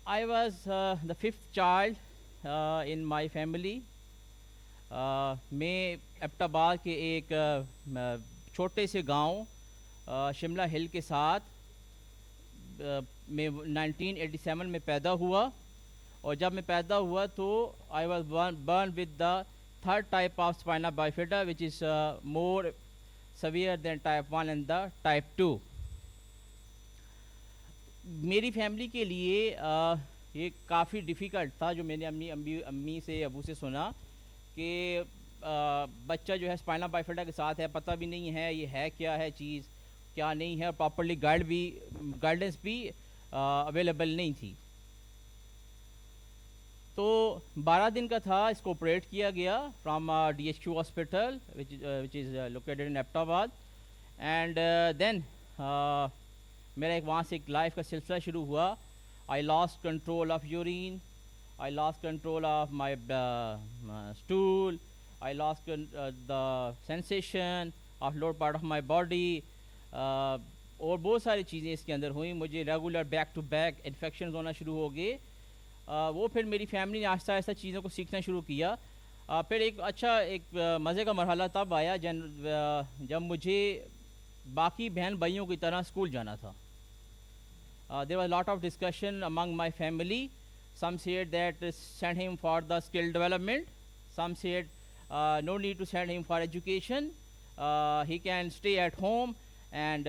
I was the 5th child in my family. मैं एबटाबाद के एक छोटे से गांव शिमला हिल के साथ मैं 1987 में पैदा हुआ. और जब मैं पैदा हुआ तो I was born with the 3rd type of spina bifida, which is more severe than type 1 and the type 2. मेरी फैमिली के लिए ये काफ़ी डिफ़िकल्ट था, जो मैंने अम्मी से अबू से सुना कि बच्चा जो है स्पाइनल बाइफिडा के साथ है, पता भी नहीं है ये है क्या है चीज़, क्या नहीं है, और प्रॉपर्ली गाइडेंस भी अवेलेबल नहीं थी. तो 12 दिन का था, इसको ऑपरेट किया गया from DHQ hospital which is located in Abbottabad. And then मेरा एक वहाँ से एक लाइफ का सिलसिला शुरू हुआ. I lost control of urine, I lost control of my stool, I lost the sensation of lower part of my body, और बहुत सारी चीज़ें इसके अंदर हुई. मुझे regular back to back infection होना शुरू हो गए. वो फिर मेरी फैमिली ने आहिस्ता आहिस्ता चीज़ों को सीखना शुरू किया. फिर एक मज़े का मरहला तब आया जब मुझे बाकी बहन भाइयों की तरह स्कूल जाना था. There was lot of discussion among my family. Some said that send him for the skill development, some said no need to send him for education, he can stay at home and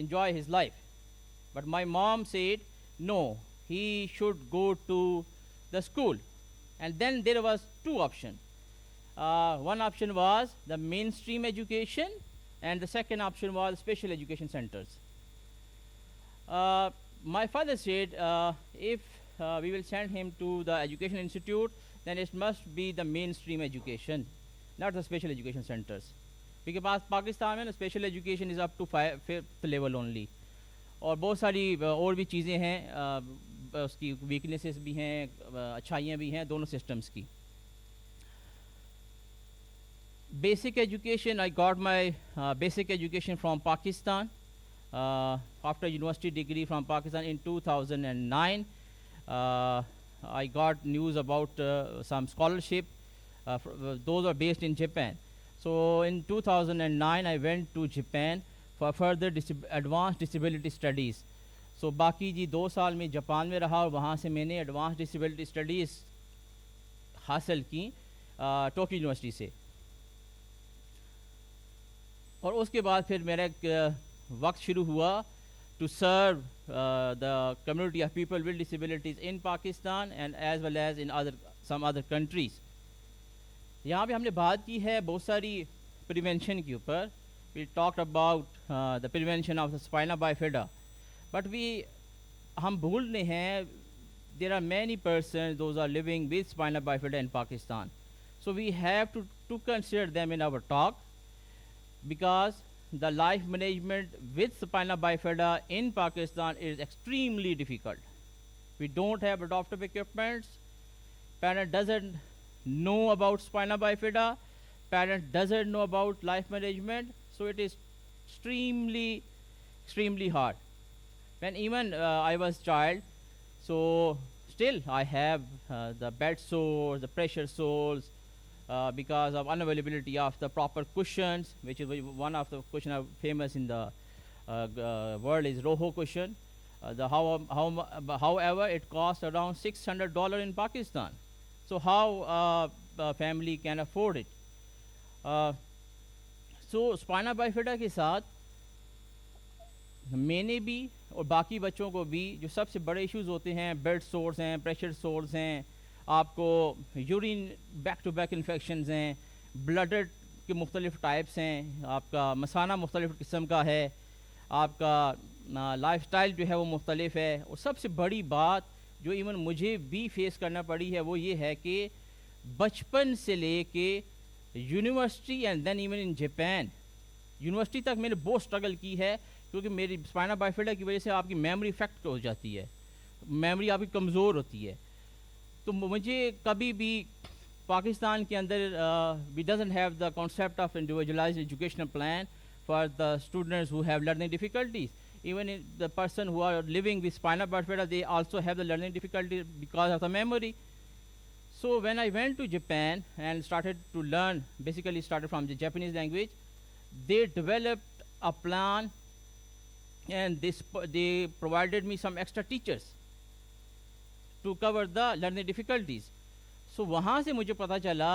enjoy his life. But my mom said no, he should go to the school. And then there was 2 options. One option was the mainstream education, and the second option was special education centers. My father said if we will send him to the education institute, then it must be the mainstream education, not the special education centers. Because Pakistan में special education is up to 5th level only. और बहुत सारी और भी चीज़ें हैं, उसकी weaknesses भी हैं, अच्छाइयाँ भी हैं दोनों सिस्टम्स की. Basic education, I got my basic education from Pakistan. After university degree from Pakistan in 2009, I got news about some scholarship. Those are based in Japan. So in 2009, I went to Japan for further advanced disability studies. So बाकी जी 2 साल में Japan में रहा और वहाँ से मैंने advance disability studies हासिल की टोक्यो यूनिवर्सिटी से. और उसके बाद फिर मेरा एक वक्त शुरू हुआ to serve the community of people with disabilities in Pakistan and as well as in some other countries. यहाँ पे हमने बात की है बहुत सारी प्रिवेंशन के ऊपर. We talked about the prevention of the spina bifida, but हम भूल रहे हैं there are many persons those are living with spina bifida in Pakistan. So we have to consider them in our talk, because the life management with spina bifida in Pakistan is extremely difficult. We don't have adaptive equipments. Parent doesn't know about spina bifida. Parent doesn't know about life management. So it is extremely hard. When even I was child, so still I have the bed sores, the pressure sores, because of unavailability of the proper cushions, which is one of the cushion famous in the world is Roho cushion. However, it costs around $600 in Pakistan. So how a family can afford it? So spina bifida के साथ मैंने भी और बाकी बच्चों को भी जो सबसे बड़े इश्यूज होते हैं, बेड सोर्स हैं, प्रेशर सोर्स हैं, आपको urine back to back infections हैं, ब्लडेड के मुख्तलिफ टाइप्स हैं, आपका मसाना मुख्तलिफ किस्म का है, आपका लाइफस्टाइल जो है वो मुख्तलिफ है, और सबसे बड़ी बात जो इवन मुझे भी फेस करना पड़ी है वो ये है कि बचपन से लेके university and then even in Japan, university तक मैंने बहुत स्ट्रगल की है, क्योंकि मेरी स्पाइना बाइफिडा की वजह से आपकी मेमोरी इफेक्ट हो जाती है, मेमोरी आपकी कमज़ोर होती है। तो मुझे कभी भी पाकिस्तान के अंदर we doesn't have the concept of individualized educational plan for the students who have learning difficulties. Even the person who are living with spina bifida, they also have the learning difficulty because of the memory. So when I went to Japan and started to learn, basically started from the Japanese language, they developed a plan and they provided me some extra teachers to cover the learning difficulties. So वहाँ से मुझे पता चला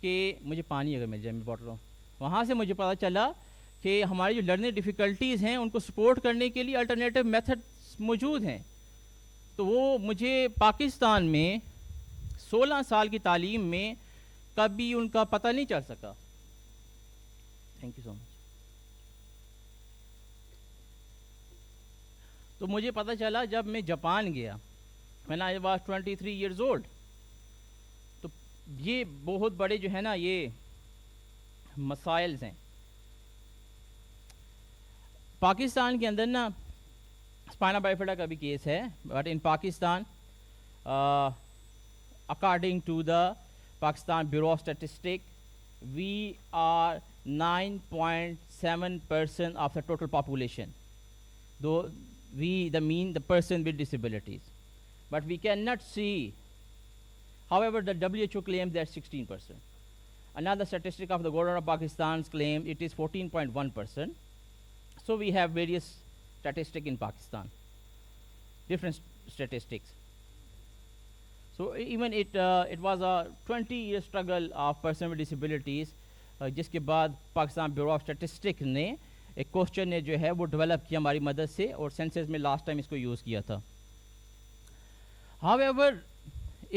कि मुझे पानी अगर मिल जाए मैं बॉटल, वहाँ से मुझे पता चला कि हमारी जो लर्निंग डिफ़िकल्टीज़ हैं उनको सपोर्ट करने के लिए अल्टरनेटिव मेथड्स मौजूद हैं। तो वो मुझे पाकिस्तान में 16 साल की तालीम में कभी उनका पता नहीं चल सका। Thank you so much. तो मुझे पता चला जब मैं जापान गया, when I was 23 years old. तो ये बहुत बड़े जो है ना ये मसाइल्स हैं पाकिस्तान के अंदर ना। स्पाइना बाइफिडा का भी केस है, but in Pakistan according to the Pakistan bureau of statistic we are 9.7% of the total population, though we the mean the person with disabilities, but we cannot see. However, the WHO claims that 16%. Another statistic of the government of Pakistan claims it is 14.1%. So we have various statistics in Pakistan, different statistics. So even it was a 20-year struggle of person with disabilities, जिसके बाद Pakistan bureau of statistics ने एक question ने जो है वो develop किया हमारी मदद से, और सेंसस में लास्ट टाइम इसको यूज़ किया था। हाउएवर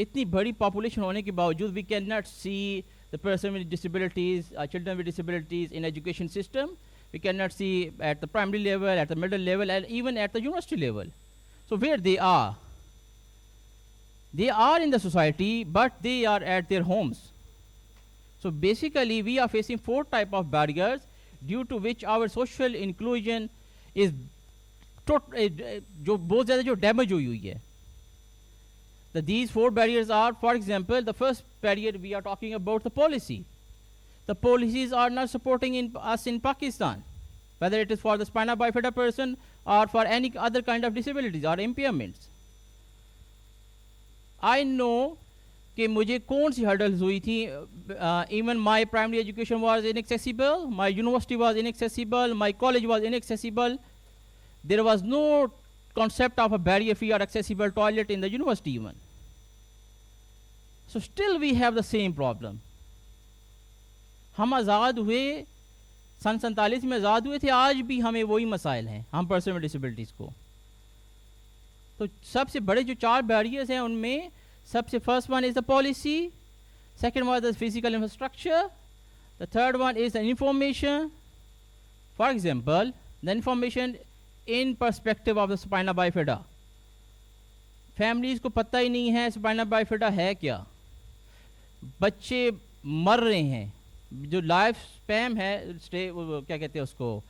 इतनी बड़ी पॉपुलेशन होने के बावजूद we can not see the person with disabilities, children with disabilities in education system. We can not see at the primary level, at the middle level, and even at the university level. So where they are in the society but they are at their homes. So basically we are facing 4 type of barriers due to which our social inclusion is जो बहुत ज़्यादा जो damage हुई है। These 4 barriers are, for example, the first barrier we are talking about the policy. The policies are not supporting us in Pakistan, whether it is for the spina bifida person or for any other kind of disabilities or impairments. I know कि मुझे कौन सी hurdles हुई थी। Even my primary education was inaccessible, my university was inaccessible, my college was inaccessible, there was no concept of a barrier free or accessible toilet in the university even. So still we have the same problem. हम आज़ाद हुए सन 47 में आज़ाद हुए थे, आज भी हमें वही मसाइल हैं हम पर्सन विद डिसेबिलिटीज़ को। तो सबसे बड़े जो 4 बैरियर्स हैं उनमें सबसे first one is the policy, second one is the physical infrastructure, the third one is the information. For example, the information in perspective of the spina bifida. Families को पता ही नहीं है spina bifida है क्या। बच्चे मर रहे हैं, जो लाइफ स्पैम है, क्या कहते हैं उसको,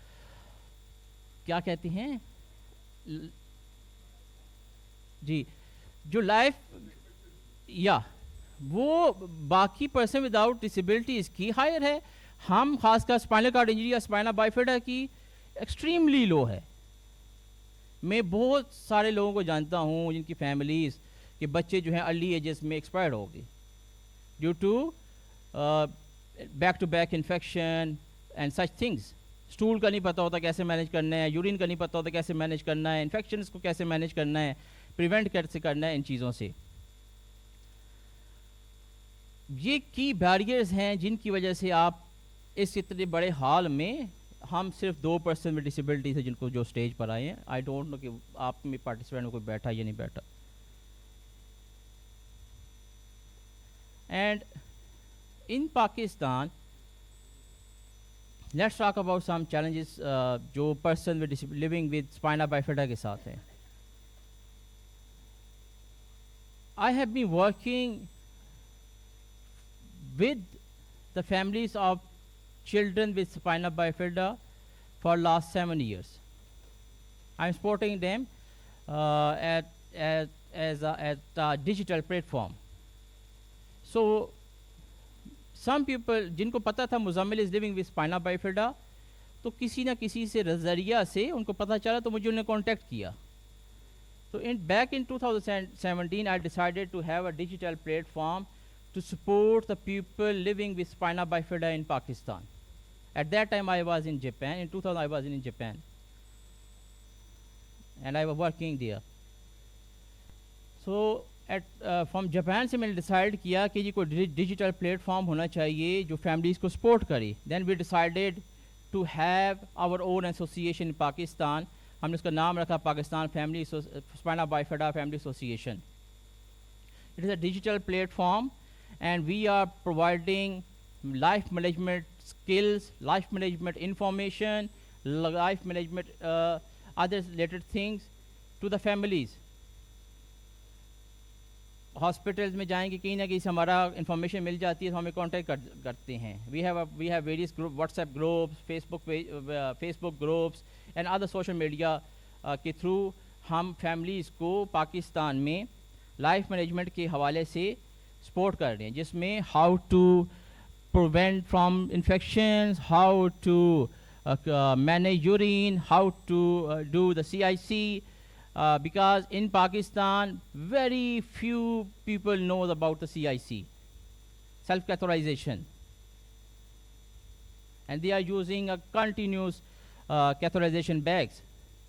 क्या कहते हैं जी, जो लाइफ या वो बाकी पर्सन विदाउट डिसेबिलिटीज़ की हायर है। हम खासकर स्पाइनल कार्ड इंजरी या स्पाइना बाइफिडा की एक्सट्रीमली लो है। मैं बहुत सारे लोगों को जानता हूँ जिनकी फैमिलीज़ के बच्चे जो हैं अर्ली एजेस में एक्सपायर हो गए due to back to back infection and such things. Stool का नहीं पता होता कैसे मैनेज करना है, यूरिन का नहीं पता होता कैसे मैनेज करना है, इन्फेक्शंस को कैसे मैनेज करना है, प्रिवेंट कैसे करना है इन चीज़ों से। ये की बैरियर्स हैं जिनकी वजह से आप इस इतने बड़े हाल में, हम सिर्फ 2% में डिसेबिलिटी थे जिनको जो स्टेज पर आए हैं। आई डोंट नो कि आप में पार्टिसिपेंट में कोई बैठा या नहीं बैठा। And in Pakistan let's talk about some challenges जो person with living with spina bifida के साथ है। I have been working with the families of children with spina bifida for last 7 years. I'm supporting them as a digital platform. So some people जिनको पता था Muzammil is living with spina bifida, तो किसी ना किसी से नज़रिया से उनको पता चला तो मुझे उन्हें कांटेक्ट किया। So back in 2017 I decided to have a digital platform to support the people living with spina bifida in Pakistan. At that time I was in Japan. In 2000 I was in Japan and I was working there. So from Japan से मैंने decide किया कि ये कोई digital platform होना चाहिए जो families को support करे. Then we decided to have our own association in Pakistan. हमने उसका नाम रखा Pakistan Family Spina Bifida Family Association. It is a digital platform and we are providing life management skills, life management information, life management other related things to the families. Hospitals में जाएंगे कहीं ना कहीं से हमारा इन्फॉर्मेशन मिल जाती है तो हमें कांटेक्ट करते हैं. We have various group, WhatsApp groups, Facebook groups and other social media के थ्रू हम फैमिलीज़ को पाकिस्तान में लाइफ मैनेजमेंट के हवाले से सपोर्ट कर रहे हैं, जिसमें how to prevent from infections, how to manage urine, how to do the CIC. Because in Pakistan, very few people know about the CIC, self-catheterization. And they are using a continuous catheterization bags,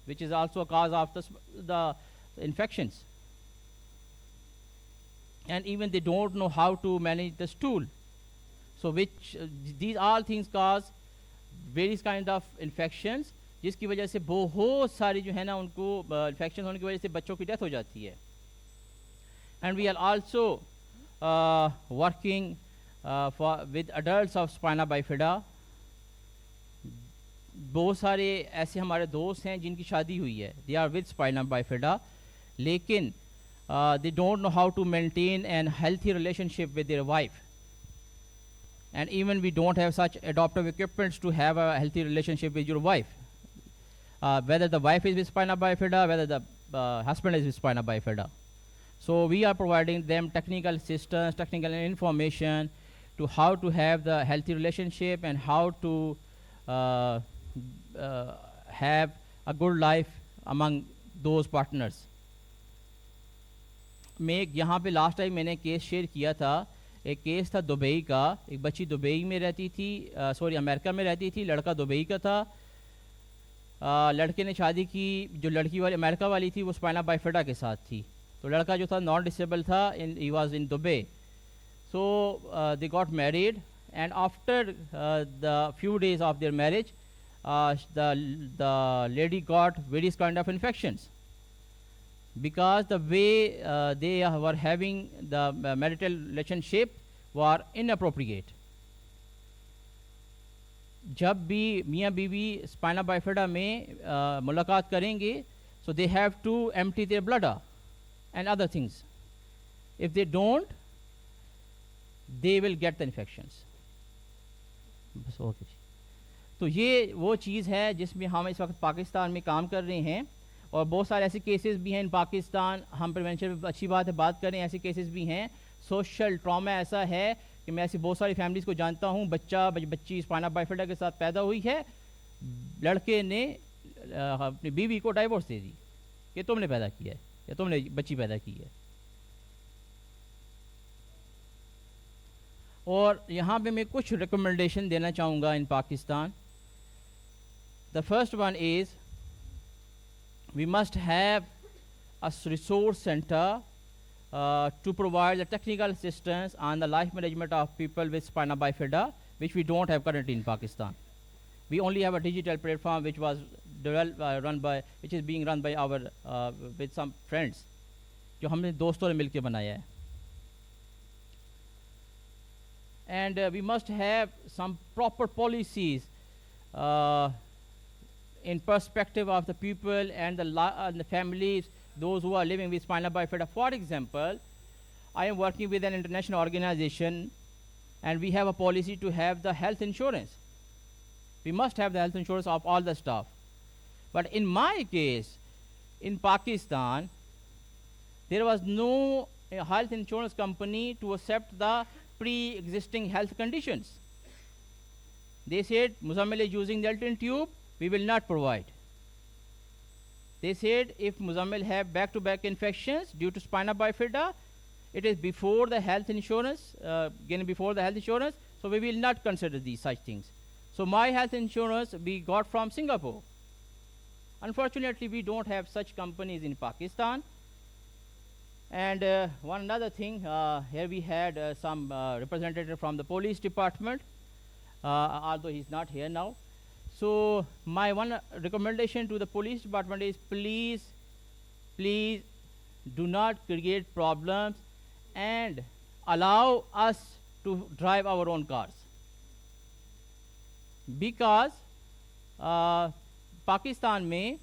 which is also a cause of the infections. And even they don't know how to manage the stool. So these all things cause various kind of infections, जिसकी वजह से बहुत सारी जो है ना उनको infection होने की वजह से बच्चों की डेथ हो जाती है. And we are also working with adults of spina bifida. बहुत सारे ऐसे हमारे दोस्त हैं जिनकी शादी हुई है, they are with spina bifida, लेकिन they don't know how to maintain an healthy relationship with their wife. And even we don't have such adaptive equipments to have a healthy relationship with your wife. Whether the wife is with spina bifida, whether the husband is with spina bifida. So we are providing them technical assistance, technical information to how to have the healthy relationship and how to have a good life among those partners. मैं यहाँ पे last time मैंने case share किया था. एक case था Dubai का. एक बच्ची दुबई में रहती थी, अमेरिका में रहती थी, लड़का दुबई का था. लड़के ने शादी की, जो लड़की वाली अमेरिका वाली थी वो स्पाइना बाइफिडा के साथ थी. तो लड़का जो था नॉन डिसेबल था, he was in Dubai. So they got married and after the few days of their marriage the lady got various kind of infections because the way they were having the marital relationship were inappropriate. जब भी मियाँ बीवी spina bifida में मुलाकात करेंगे, so they have to empty their bladder and other things. If they don't, they will get the infections. बस okay जी। तो ये वो चीज़ है जिसमें हम इस वक्त पाकिस्तान में काम कर रहे हैं, और बहुत सारे ऐसे केसेस भी हैं इन पाकिस्तान। हम प्रिवेंशन पे अच्छी बात है बात करें, ऐसे केसेस भी हैं। सोशल ट्रॉमा ऐसा है कि मैं ऐसी बहुत सारी फैमिलीज़ को जानता हूँ, बच्ची स्पाइना बाइफिडा के साथ पैदा हुई है, लड़के ने अपनी बीवी को डाइवोर्स दे दी कि तुमने पैदा किया है या तुमने बच्ची पैदा की है। और यहाँ पे मैं कुछ रिकमेंडेशन देना चाहूँगा in Pakistan. The first one is we must have a resource center to provide the technical assistance on the life management of people with spina bifida, which we don't have currently in Pakistan. We only have a digital platform which was which is being run by our with some friends, जो हमने दोस्तों ने मिलके बनाया है. And we must have some proper policies in perspective of the people and the families, those who are living with spina bifida. For example, I am working with an international organization, and we have a policy to have the health insurance. We must have the health insurance of all the staff. But in my case, in Pakistan, there was no health insurance company to accept the pre-existing health conditions. They said, Muzammil is using the Delton tube, we will not provide. They said, if Muzammil have back-to-back infections due to spina bifida, it is before the health insurance, so we will not consider these such things. So my health insurance we got from Singapore. Unfortunately, we don't have such companies in Pakistan. And one another thing, here we had some representative from the police department, although he's not here now. So my one recommendation to the police department is please do not create problems and allow us to drive our own cars. Because Pakistan mein,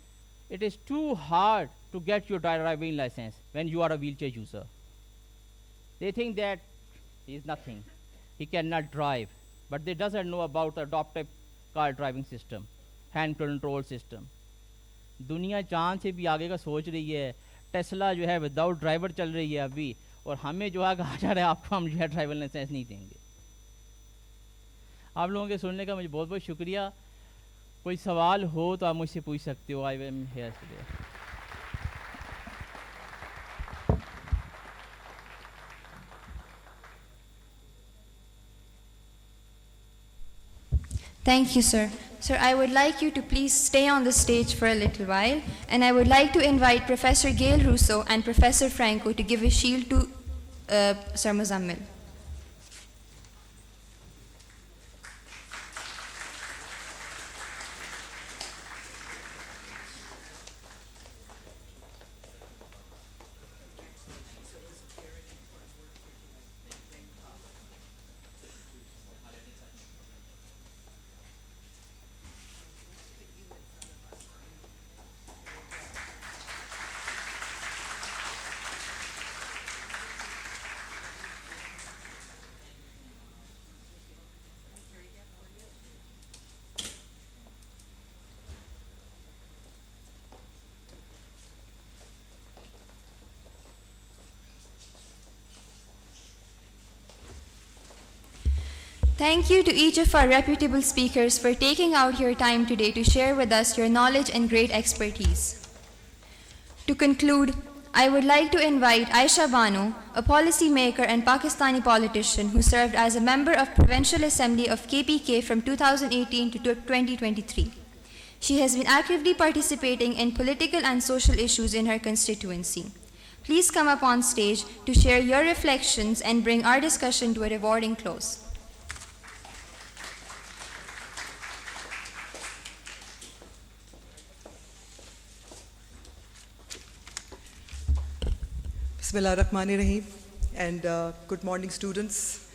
it is too hard to get your driving license when you are a wheelchair user. They think that he is nothing, he cannot drive, but they doesn't know about the adaptive car driving system, hand control system. दुनिया चांद से भी आगे का सोच रही है. Tesla जो है विदाउट ड्राइवर चल रही है अभी, और हमें जो है कहा जा रहा है आपको हम जो है ड्राइवर लाइसेंस नहीं देंगे. आप लोगों के सुनने का मुझे बहुत बहुत शुक्रिया. कोई सवाल हो तो आप मुझसे पूछ सकते हो. I am here today. Thank you, sir. Sir, I would like you to please stay on the stage for a little while, and I would like to invite Professor Gail Russo and Professor Franco to give a shield to Sir Muzammil. Thank you to each of our reputable speakers for taking out your time today to share with us your knowledge and great expertise. To conclude, I would like to invite Aisha Bano, a policy maker and Pakistani politician who served as a member of Provincial Assembly of KPK from 2018 to 2023. She has been actively participating in political and social issues in her constituency. Please come up on stage to share your reflections and bring our discussion to a rewarding close. Bismillahirrahmanirrahim, and good morning, students,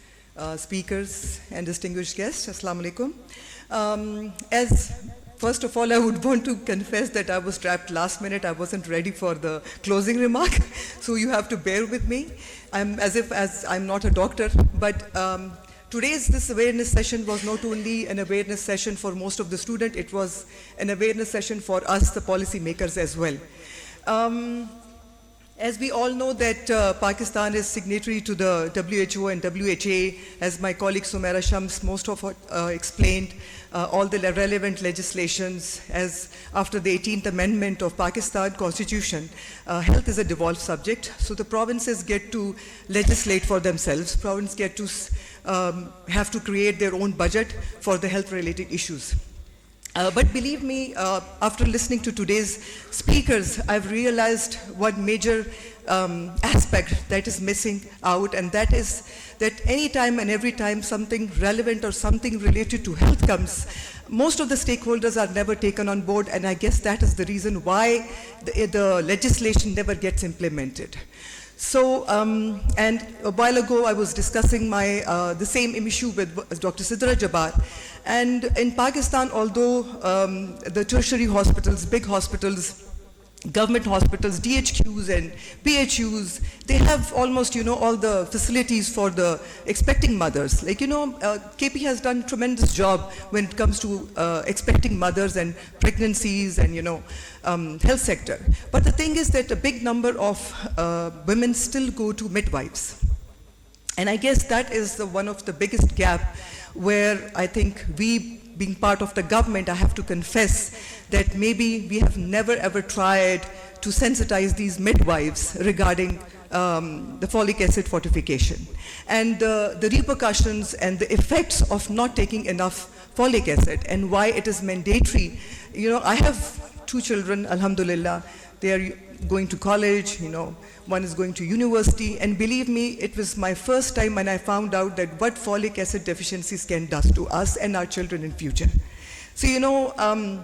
speakers, and distinguished guests. Assalamu alaikum. As First of all, I would want to confess that I was trapped last minute. I wasn't ready for the closing remark, so you have to bear with me. I'm as I'm not a doctor, but today's this awareness session was not only an awareness session for most of the students, it was an awareness session for us, the policy makers as well. As we all know that Pakistan is signatory to the WHO and WHA, as my colleague Sumaira Shams most of explained, all the relevant legislations, as after the 18th Amendment of Pakistan Constitution, health is a devolved subject, so the provinces get to legislate for themselves. Provinces get to have to create their own budget for the health-related issues. But believe me, after listening to today's speakers, I've realized one major aspect that is missing out, and that is that any time and every time something relevant or something related to health comes, most of the stakeholders are never taken on board, and I guess that is the reason why the legislation never gets implemented. So, and a while ago I was discussing the same issue with Dr. Sidra Jabbar. And in Pakistan, although the tertiary hospitals, big hospitals, government hospitals, DHQs and PHUs, they have almost, all the facilities for the expecting mothers. Like, KP has done a tremendous job when it comes to expecting mothers and pregnancies and, health sector. But the thing is that a big number of women still go to midwives. And I guess that is one of the biggest gap where I think we, being part of the government, I have to confess that maybe we have never ever tried to sensitize these midwives regarding the folic acid fortification and the repercussions and the effects of not taking enough folic acid and why it is mandatory. I have 2 children, alhamdulillah. They are going to college, one is going to university, and believe me, it was my first time when I found out that what folic acid deficiencies can do to us and our children in future. So,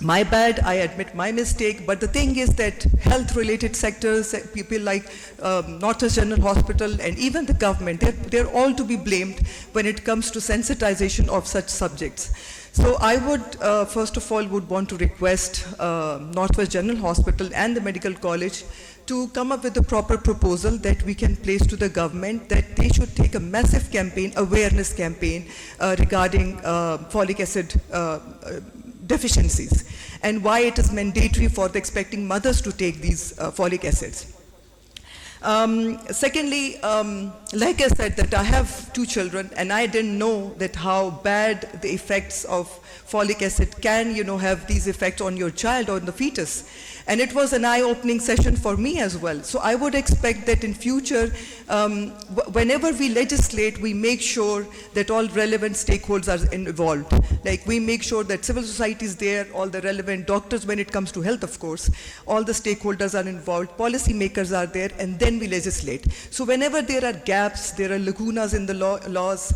my bad, I admit my mistake, but the thing is that health-related sectors, people like Northwest General Hospital and even the government, they're all to be blamed when it comes to sensitization of such subjects. So I would, first of all, would want to request Northwest General Hospital and the Medical College to come up with a proper proposal that we can place to the government that they should take a massive campaign, awareness campaign regarding folic acid deficiencies and why it is mandatory for the expecting mothers to take these folic acids. Secondly, like I said, that I have 2 children and I didn't know that how bad the effects of folic acid can, have these effects on your child or on the fetus. And it was an eye-opening session for me as well. So I would expect that in future, whenever we legislate, we make sure that all relevant stakeholders are involved. Like we make sure that civil society is there, all the relevant doctors when it comes to health, of course, all the stakeholders are involved, policy makers are there, and then we legislate. So whenever there are gaps, there are lacunas in the laws,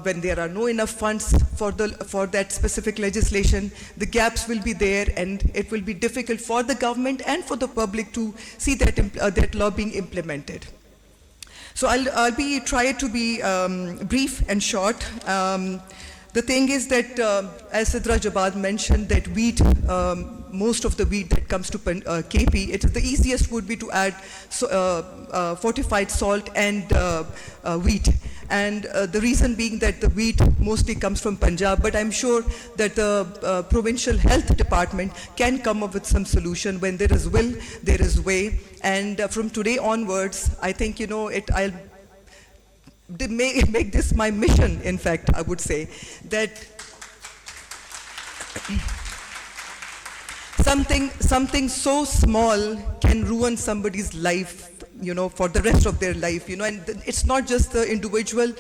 when there are no enough funds for that specific legislation, the gaps will be there and it will be difficult for the government and for the public to see that, that law being implemented. So I'll try to be brief and short. The thing is that, as Sidra Jabbar mentioned, that wheat, most of the wheat that comes to KP, the easiest would be to add fortified salt and wheat. And the reason being that the wheat mostly comes from Punjab, but I'm sure that the provincial health department can come up with some solution. When there is will, there is way. And from today onwards, I think, I'll make this my mission, in fact, I would say, that something so small can ruin somebody's life, for the rest of their life, and it's not just the individual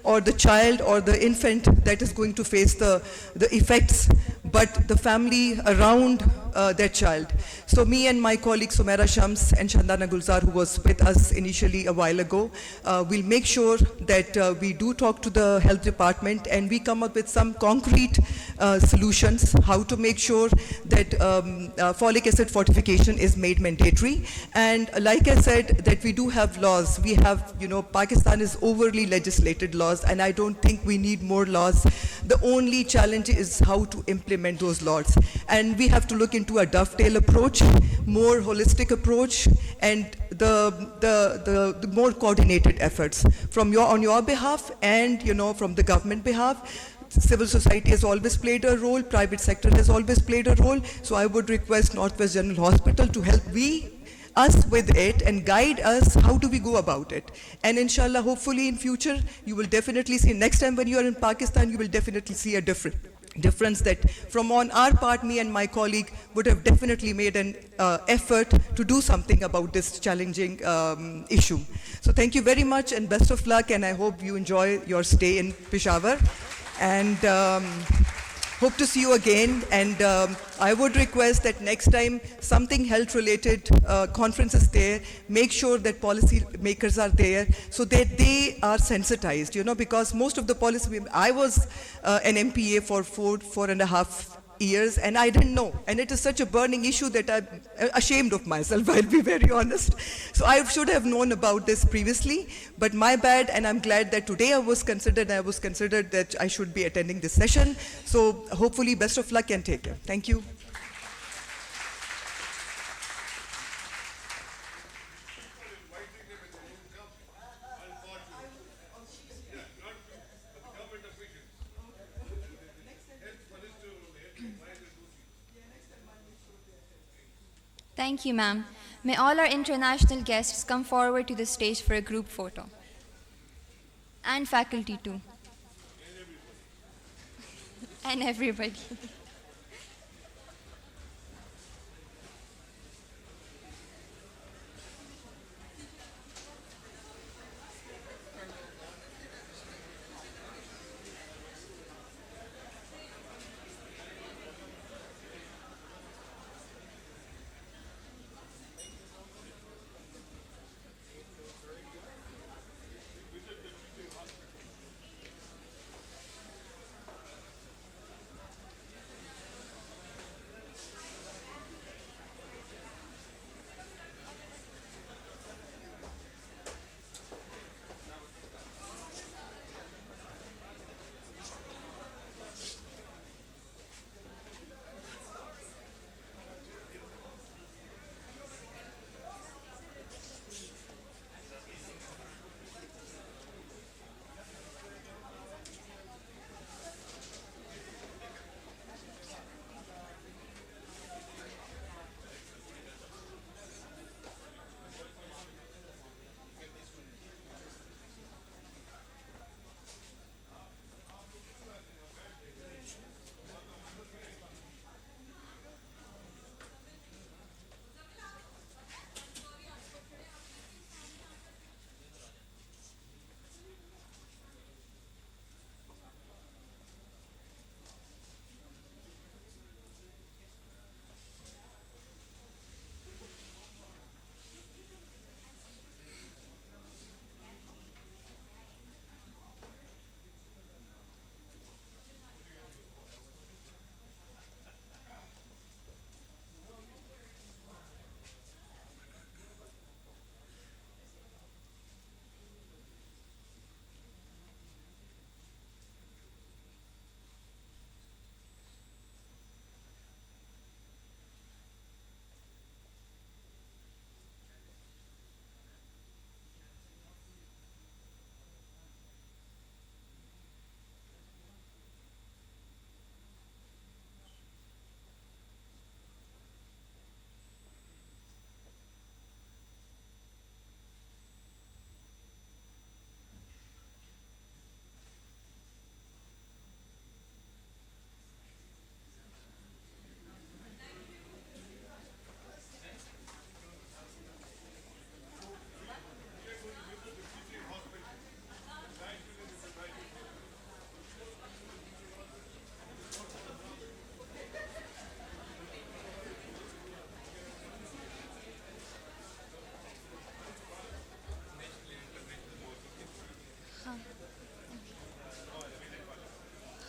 or the child or the infant that is going to face the effects, but the family around that child. So me and my colleague Sumaira Shams and Shandana Gulzar, who was with us initially a while ago, will make sure that we do talk to the health department and we come up with some concrete solutions, how to make sure that folic acid fortification is made mandatory. And like I said, that we do have laws. We have, Pakistan is overly legislated laws, and I don't think we need more laws. The only challenge is how to implement those laws. And we have to look into a dovetail approach, more holistic approach, and the more coordinated efforts on your behalf and, from the government behalf. Civil society has always played a role, private sector has always played a role, so I would request Northwest General Hospital to help us with it and guide us how do we go about it. And inshallah, hopefully in future, you will definitely see, next time when you are in Pakistan, you will definitely see a difference that from on our part, me and my colleague would have definitely made an effort to do something about this challenging issue. So thank you very much and best of luck, and I hope you enjoy your stay in Peshawar. And hope to see you again. And I would request that next time something health-related conference is there, make sure that policy makers are there so that they are sensitized, because most of the policy, I was an MPA for 4.5 years, and I didn't know. And it is such a burning issue that I'm ashamed of myself, I'll be very honest. So I should have known about this previously, but my bad, and I'm glad that today I was considered that I should be attending this session. So hopefully, best of luck and take care. Thank you. Thank you, ma'am. May all our international guests come forward to the stage for a group photo. And faculty too. And everybody.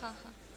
हाँ हाँ